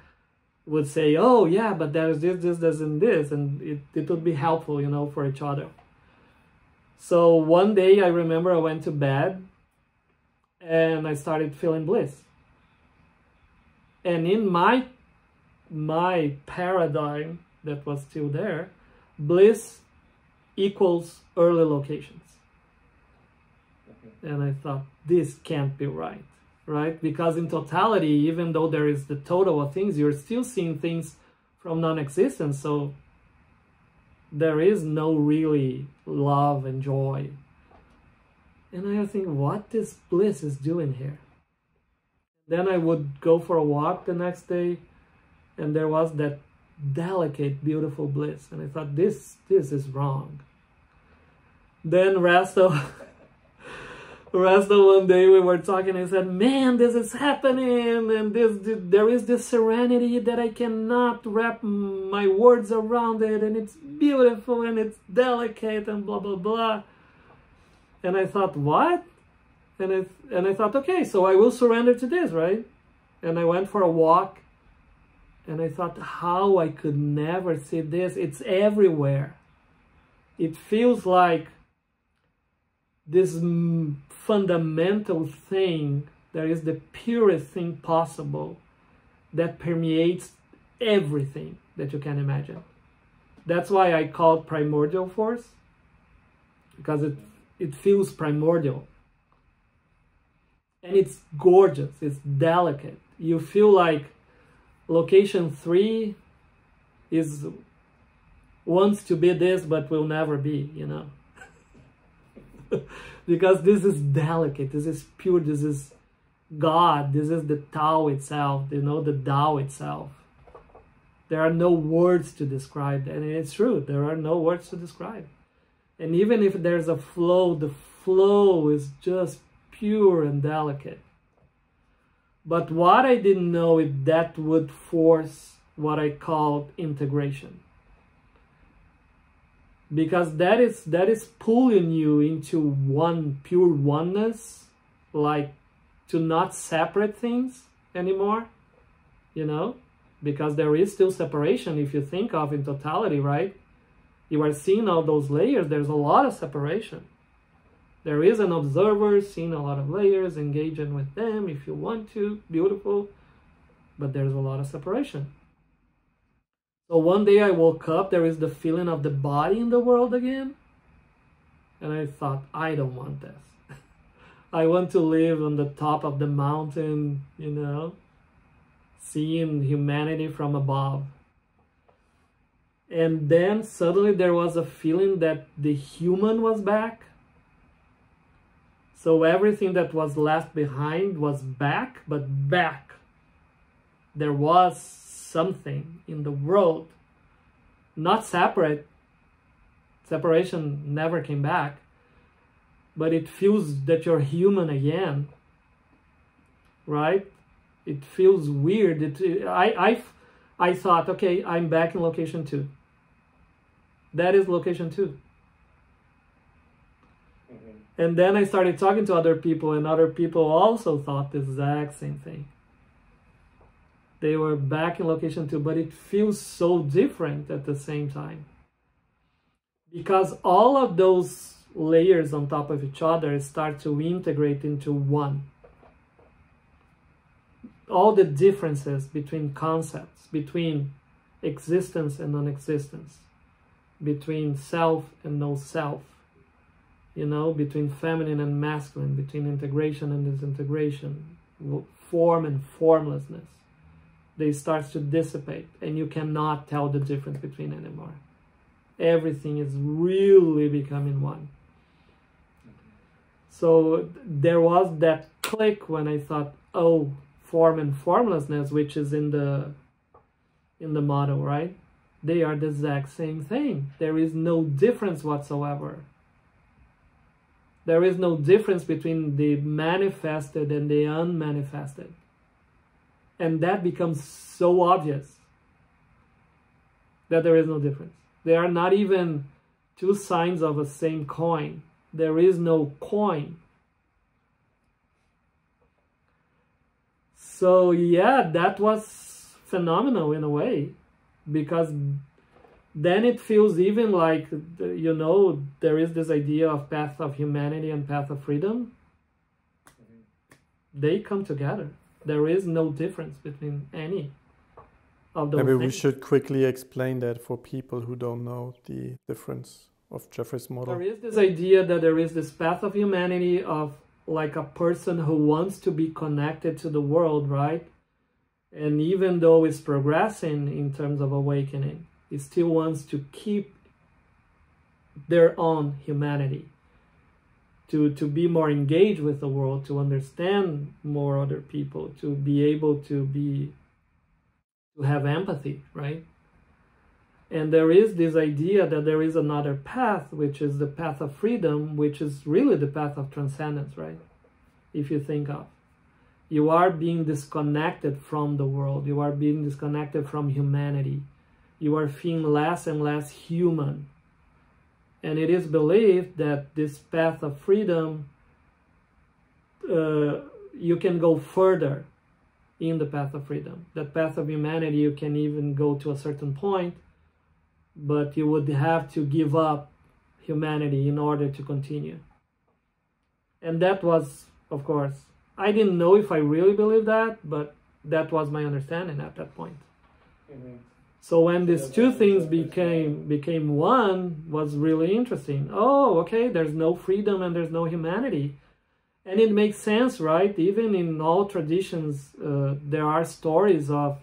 would say, oh yeah, but there's this, and this, and it would be helpful, you know, for each other. So one day I remember I went to bed and I started feeling bliss. And in my paradigm that was still there, bliss equals early locations. And I thought, this can't be right, right? Because in totality, even though there is the total of things, you're still seeing things from non-existence. So there is no really love and joy. And I think, what this bliss is doing here? Then I would go for a walk the next day, and there was that delicate, beautiful bliss. And I thought, this is wrong. Then Rasto one day we were talking, and he said, man, this is happening, and there is this serenity that I cannot wrap my words around it, and it's beautiful, and it's delicate, and blah, blah, blah. And I thought, what? And I thought, okay, so I will surrender to this, right? And I went for a walk, and I thought, how I could never see this. It's everywhere. It feels like this fundamental thing, there is the purest thing possible that permeates everything that you can imagine. That's why I call it primordial force, because it feels primordial. And it's gorgeous, it's delicate. You feel like location 3 wants to be this, but will never be, you know. Because this is delicate, this is pure, this is God, this is the Tao itself, you know, the Tao itself. There are no words to describe that, and it's true, there are no words to describe. And even if there's a flow, the flow is just pure and delicate. But what I didn't know is that would force what I called integration. Because that is pulling you into one pure oneness, like to not separate things anymore, you know, because there is still separation if you think of in totality, right? You are seeing all those layers, there's a lot of separation. There is an observer seeing a lot of layers, engaging with them if you want to, beautiful, but there's a lot of separation. So one day I woke up, there is the feeling of the body in the world again. And I thought, I don't want this. I want to live on the top of the mountain, you know, seeing humanity from above. And then suddenly there was a feeling that the human was back. So everything that was left behind was back, but back. There was something in the world, not separate. Separation never came back, but it feels that you're human again, right? It feels weird. I thought, okay, I'm back in location 2. That is location 2. And then I started talking to other people, and other people also thought the exact same thing. They were back in location 2, but it feels so different at the same time. Because all of those layers on top of each other start to integrate into one. All the differences between concepts, between existence and non-existence, between self and no self, you know, between feminine and masculine, between integration and disintegration, form and formlessness. They start to dissipate, and you cannot tell the difference between anymore. Everything is really becoming one. So there was that click when I thought, oh, form and formlessness, which is in the model, right? They are the exact same thing. There is no difference whatsoever. There is no difference between the manifested and the unmanifested. And that becomes so obvious that there is no difference. They are not even two sides of a same coin. There is no coin. So yeah, that was phenomenal in a way, because then it feels even like, you know, there is this idea of path of humanity and path of freedom. They come together. There is no difference between any of those Maybe things. we should quickly explain that for people who don't know the difference of Jeffrey's model. There is this idea that there is this path of humanity of like a person who wants to be connected to the world, right? And even though it's progressing in terms of awakening, it still wants to keep their own humanity, to be more engaged with the world, to understand more other people, to be able to have empathy, right? And there is this idea that there is another path, which is the path of freedom, which is really the path of transcendence, right? If you think of. You are being disconnected from the world. You are being disconnected from humanity. You are feeling less and less human. And it is believed that this path of freedom, you can go further in the path of freedom. That path of humanity, you can even go to a certain point, but you would have to give up humanity in order to continue. And that was, of course, I didn't know if I really believed that, but that was my understanding at that point. Mm-hmm. So when these two things became one, was really interesting. Oh, okay, there's no freedom and there's no humanity. And it makes sense, right? Even in all traditions, there are stories of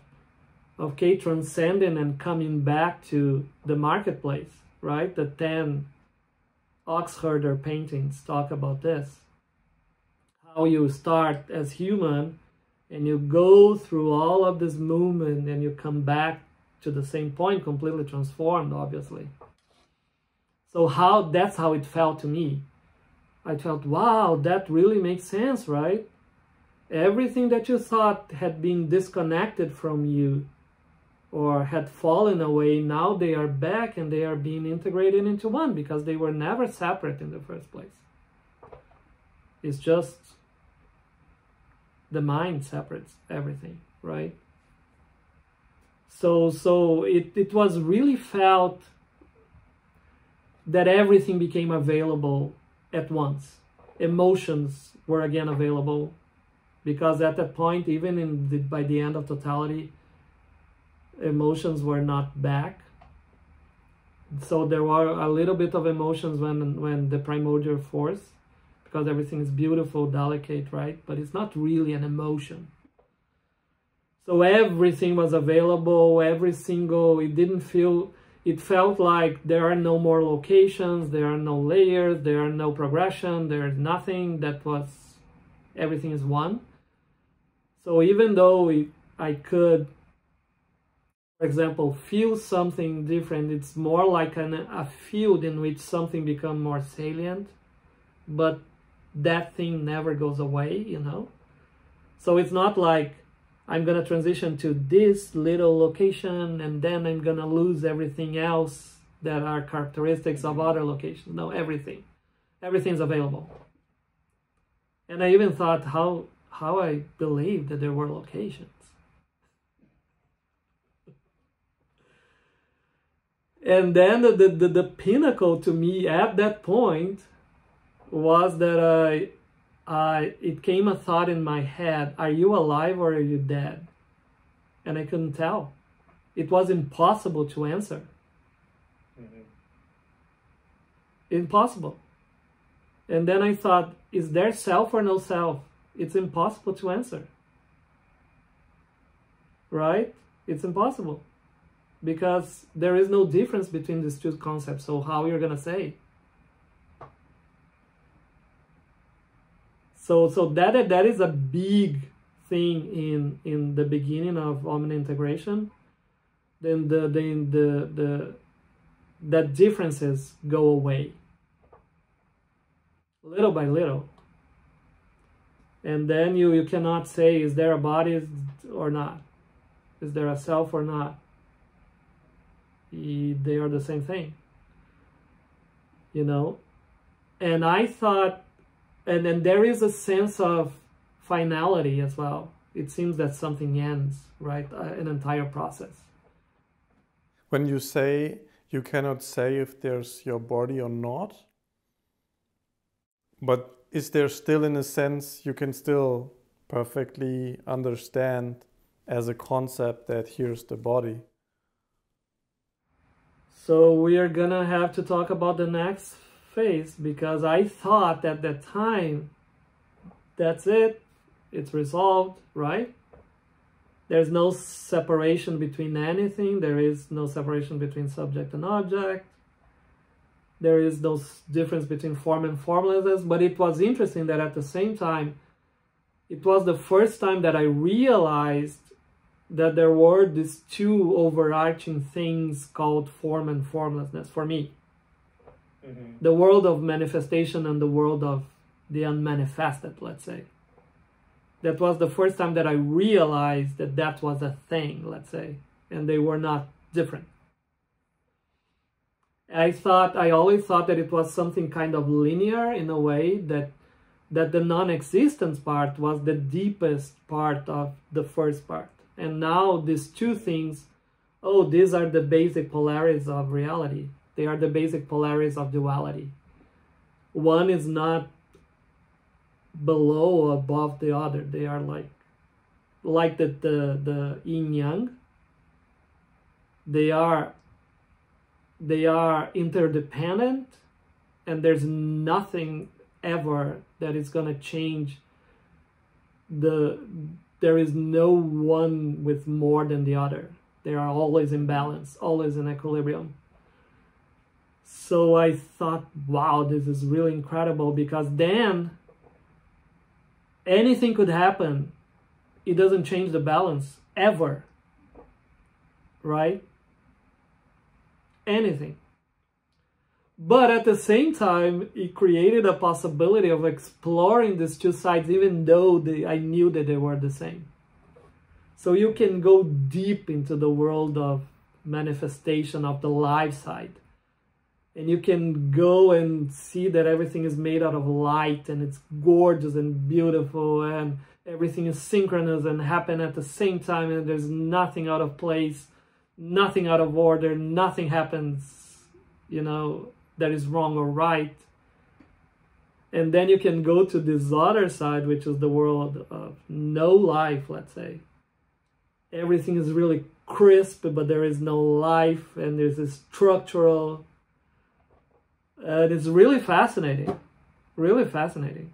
transcending and coming back to the marketplace, right? The 10 ox herder paintings talk about this. How you start as human and you go through all of this movement and you come back to the same point, completely transformed, obviously. So that's how it felt to me. I felt, wow, that really makes sense, right? Everything that you thought had been disconnected from you or had fallen away, now they are back and they are being integrated into one, because they were never separate in the first place. It's just the mind separates everything, right? So it was really felt that everything became available at once. Emotions were again available, because at that point, even by the end of totality, emotions were not back. So there were a little bit of emotions when the primordial force, because everything is beautiful, delicate, right? But it's not really an emotion. So everything was available, it felt like there are no more locations, there are no layers, there are no progression, there is nothing. Everything is one. So even though I could, for example, feel something different, it's more like a field in which something becomes more salient, but that thing never goes away, you know? So it's not like I'm going to transition to this little location and then I'm going to lose everything else that are characteristics of other locations. No, everything's available. And I even thought how I believed that there were locations. And then the pinnacle to me at that point was that it came a thought in my head: are you alive or are you dead? And I couldn't tell. It was impossible to answer. Mm-hmm. Impossible. And then I thought, is there self or no self? It's impossible to answer. Right? It's impossible. Because there is no difference between these two concepts. So how you're going to say? So that is a big thing in the beginning of omni integration. Then the differences go away little by little, and then you cannot say, is there a body or not, is there a self or not. They are the same thing, you know. And I thought, and then there is a sense of finality as well. It seems that something ends, right? An entire process. When you say you cannot say if there's your body or not, but is there still, in a sense, you can still perfectly understand as a concept that here's the body? So we are gonna have to talk about the next phase, because I thought at that time, that's it, it's resolved, right? There's no separation between anything. There is no separation between subject and object. There is no difference between form and formlessness. But it was interesting that at the same time, it was the first time that I realized that there were these two overarching things called form and formlessness for me. Mm-hmm. The world of manifestation and the world of the unmanifested, let's say. That was the first time that I realized that that was a thing, let's say, and they were not different. I always thought that it was something kind of linear in a way, that the non-existence part was the deepest part of the first part. And now these two things, oh, these are the basic polarities of reality. They are the basic polarities of duality. One is not below or above the other. They are like the yin yang. They are interdependent, and there's nothing ever that is going to change there is no one with more than the other. They are always in balance, always in equilibrium. So I thought, wow, this is really incredible, because then anything could happen. It doesn't change the balance ever, right? Anything. But at the same time, it created a possibility of exploring these two sides, even though I knew that they were the same. So you can go deep into the world of manifestation of the life side. And you can go and see that everything is made out of light, and it's gorgeous and beautiful, and everything is synchronous and happen at the same time, and there's nothing out of place, nothing out of order, nothing happens, you know, that is wrong or right. And then you can go to this other side, which is the world of no life, let's say. Everything is really crisp, but there is no life, and there's this structural. And it's really fascinating, really fascinating.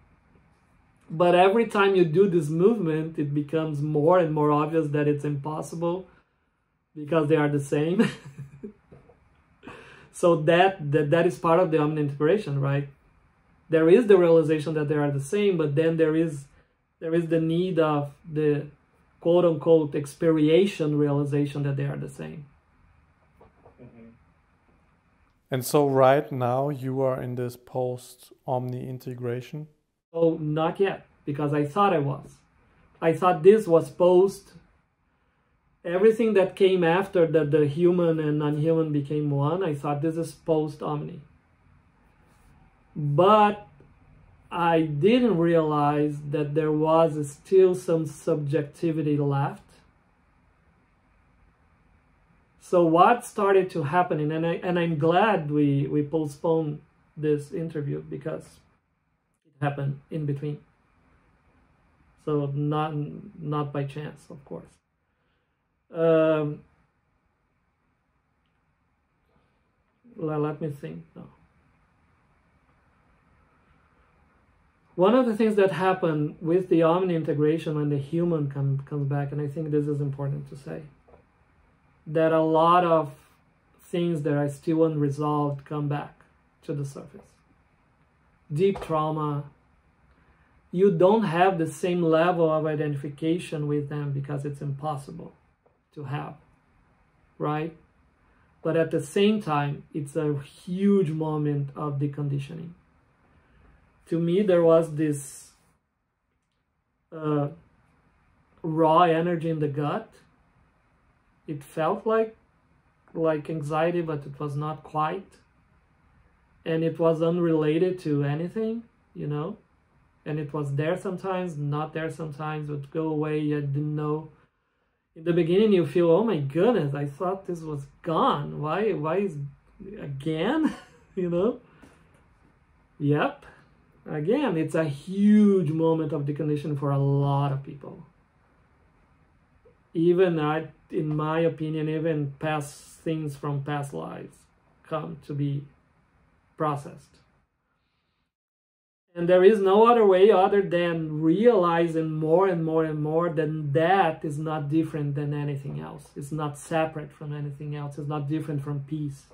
But every time you do this movement, it becomes more and more obvious that it's impossible, because they are the same. So that is part of the omni-integration, right? There is the realization that they are the same, but then there is the need of the quote-unquote experiential realization that they are the same. Mm-hmm. And so right now you are in this post-omni-integration? Oh, not yet, because I thought I was. I thought this was post. Everything that came after that, the human and non-human became one, I thought this is post-omni. But I didn't realize that there was still some subjectivity left. So what started to happen, and I'm glad we postponed this interview, because it happened in between. So not by chance, of course. Let me think now. One of the things that happened with the omni integration when the human comes back, and I think this is important to say, that a lot of things that are still unresolved come back to the surface. Deep trauma, you don't have the same level of identification with them because it's impossible to have, right? But at the same time, it's a huge moment of deconditioning. To me, there was this raw energy in the gut. It felt like anxiety, but it was not quite. And it was unrelated to anything, you know? And it was there sometimes, not there sometimes, it would go away, I didn't know. In the beginning, you feel, oh my goodness, I thought this was gone. Why is again? You know? Yep. Again, it's a huge moment of deconditioning for a lot of people. Even, in my opinion, even past things from past lives come to be processed. And there is no other way other than realizing more and more and more that that is not different than anything else. It's not separate from anything else. It's not different from peace.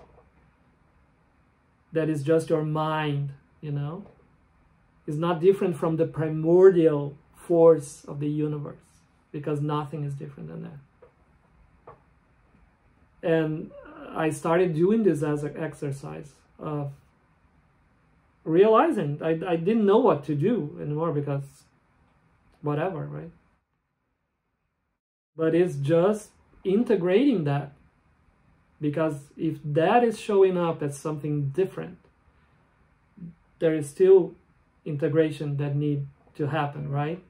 That is just your mind, you know? It's not different from the primordial force of the universe, because nothing is different than that. And I started doing this as an exercise of realizing I didn't know what to do anymore because whatever, right? But it's just integrating that, because if that is showing up as something different, there is still integration that need to happen, right?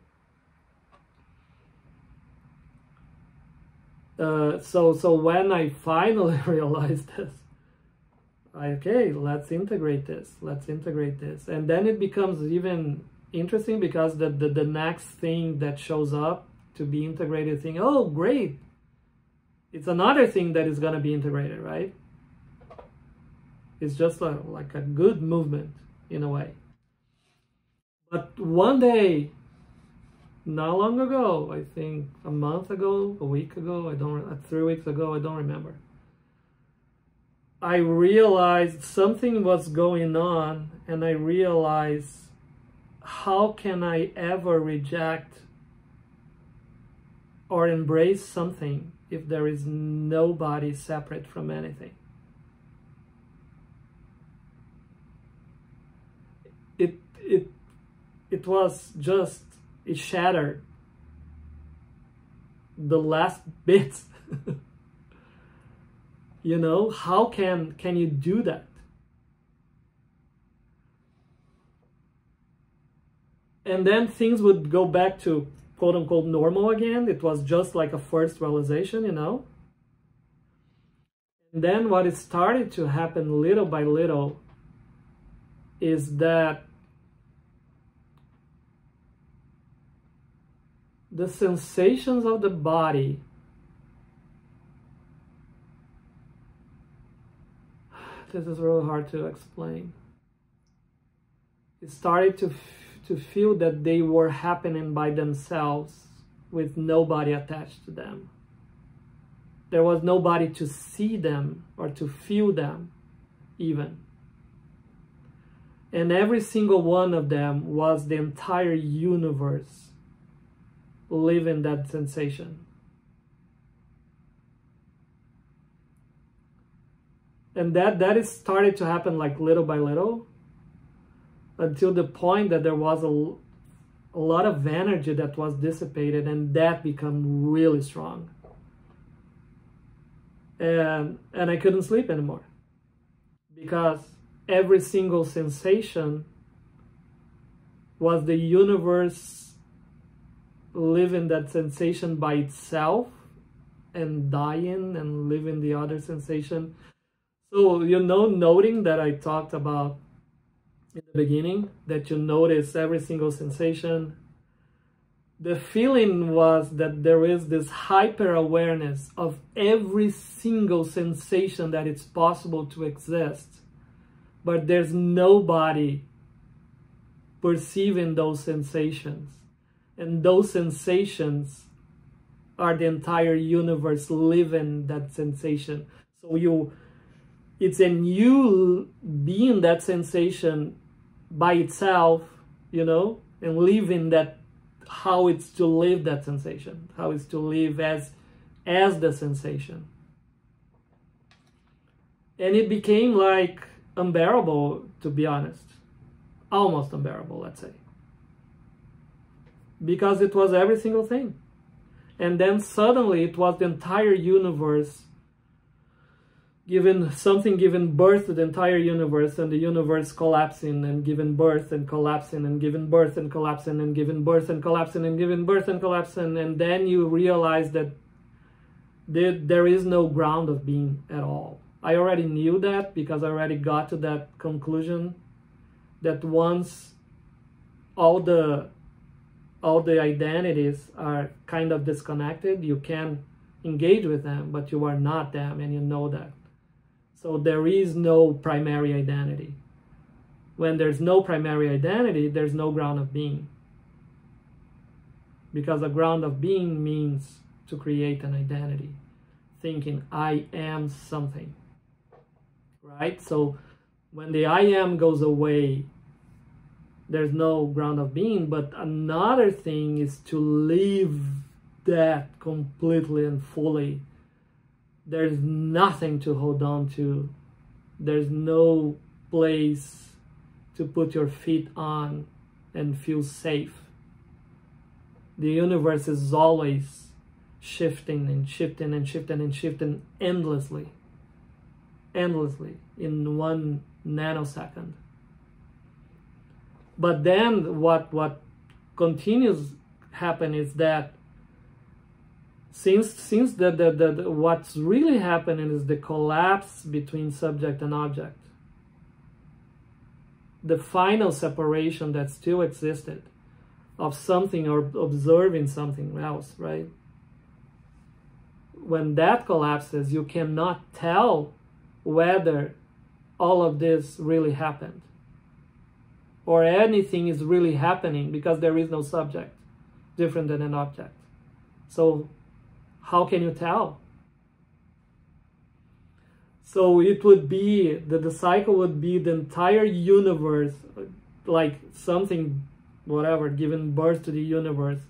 So when I finally realized this, okay, let's integrate this. And then it becomes even interesting, because the next thing that shows up to be integrated thing, oh, great. It's another thing that is going to be integrated, right? It's just like a good movement in a way. But one day, not long ago, I think a month ago, a week ago, 3 weeks ago, I don't remember. I realized something was going on, and I realized, how can I ever reject or embrace something if there is nobody separate from anything? It was just, it shattered the last bits. You know, how can you do that? And then things would go back to quote unquote normal again. It was just like a first realization, you know. And then what is started to happen little by little is that the sensations of the body this is really hard to explain. It started to feel that they were happening by themselves with nobody attached to them. There was nobody to see them or to feel them even. And every single one of them was the entire universe living that sensation. And that is started to happen like little by little, until the point that there was a lot of energy that was dissipated, and that became really strong. And I couldn't sleep anymore, because every single sensation was the universe living that sensation by itself and dying and living the other sensation. So, you know, noting that I talked about in the beginning, that you notice every single sensation, the feeling was that there is this hyper awareness of every single sensation that it's possible to exist, but there's nobody perceiving those sensations. And those sensations are the entire universe living that sensation. So it's in you being that sensation by itself, you know, and live in that, how it's to live that sensation, how it's to live as the sensation. And it became like unbearable, to be honest. Almost unbearable, let's say. Because it was every single thing. And then suddenly it was the entire universe giving birth to the entire universe, and the universe collapsing and giving birth and collapsing and giving birth and collapsing and giving birth and collapsing and giving birth and collapsing. And then you realize that there is no ground of being at all. I already knew that because I already got to that conclusion that once all the identities are kind of disconnected, you can engage with them, but you are not them, and you know that. So there is no primary identity. When there's no primary identity, there's no ground of being. Because a ground of being means to create an identity, thinking I am something, right? So when the I am goes away, there's no ground of being. But another thing is to live that completely and fully. There's nothing to hold on to. There's no place to put your feet on and feel safe. The universe is always shifting and shifting and shifting and shifting endlessly in 1 nanosecond. But then what continues happen is that since what's really happening is the collapse between subject and object, the final separation that still existed of something or observing something else, right? When that collapses, you cannot tell whether all of this really happened or anything is really happening, because there is no subject different than an object. So how can you tell? So it would be, the cycle would be the entire universe, like something, whatever, giving birth to the universe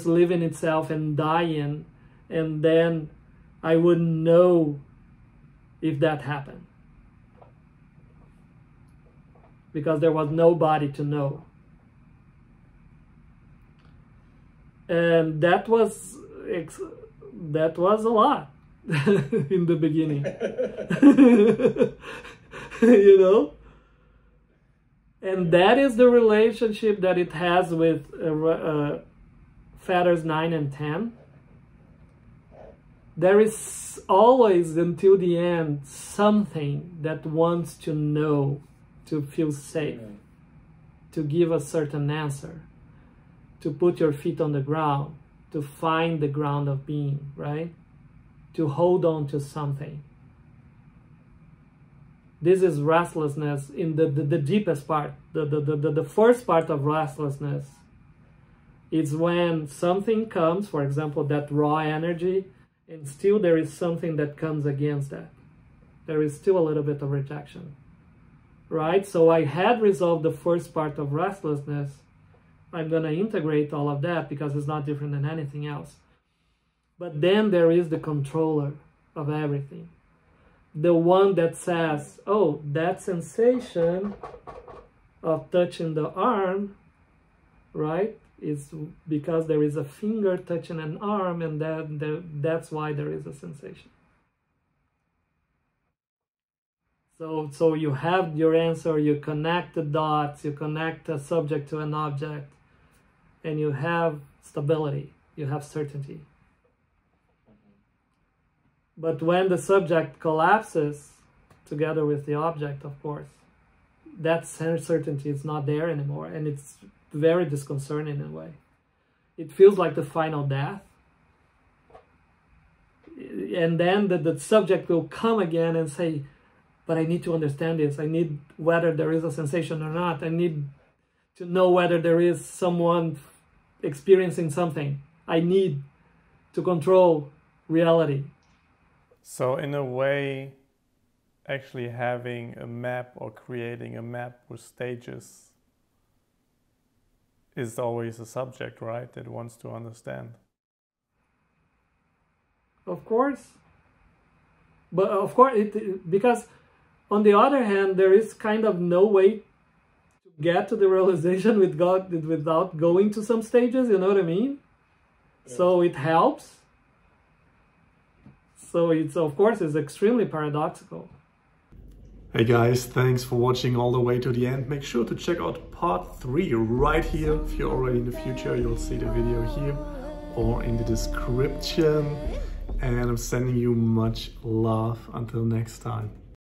living itself and dying, and then I wouldn't know if that happened, because there was nobody to know. And that was a lot in the beginning. You know? And that is the relationship that it has with fetters 9 and 10. There is always, until the end, something that wants to know, to feel safe, to give a certain answer, to put your feet on the ground, to find the ground of being, right? To hold on to something. This is restlessness in the deepest part. The first part of restlessness is when something comes, for example, that raw energy, and still there is something that comes against that. There is still a little bit of rejection, right? So I had resolved the first part of restlessness. I'm going to integrate all of that because it's not different than anything else. But then there is the controller of everything. The one that says, oh, that sensation of touching the arm, right, is because there is a finger touching an arm, and that's why there is a sensation. So you have your answer, you connect the dots, you connect a subject to an object, and you have stability, you have certainty. But when the subject collapses, together with the object, of course, that certainty is not there anymore, and it's very disconcerting in a way. It feels like the final death. And then the subject will come again and say, but I need to understand this. I need whether there is a sensation or not. I need to know whether there is someone experiencing something. I need to control reality. So in a way, actually having a map or creating a map with stages is always a subject, right, that wants to understand. Of course. But of course, because on the other hand, there is kind of no way to get to the realization with God without going to some stages, you know what I mean? Yeah. So it helps. So it's, of course, it's extremely paradoxical. Hey guys, thanks for watching all the way to the end. Make sure to check out part 3 right here. If you're already in the future, you'll see the video here or in the description. And I'm sending you much love. Until next time.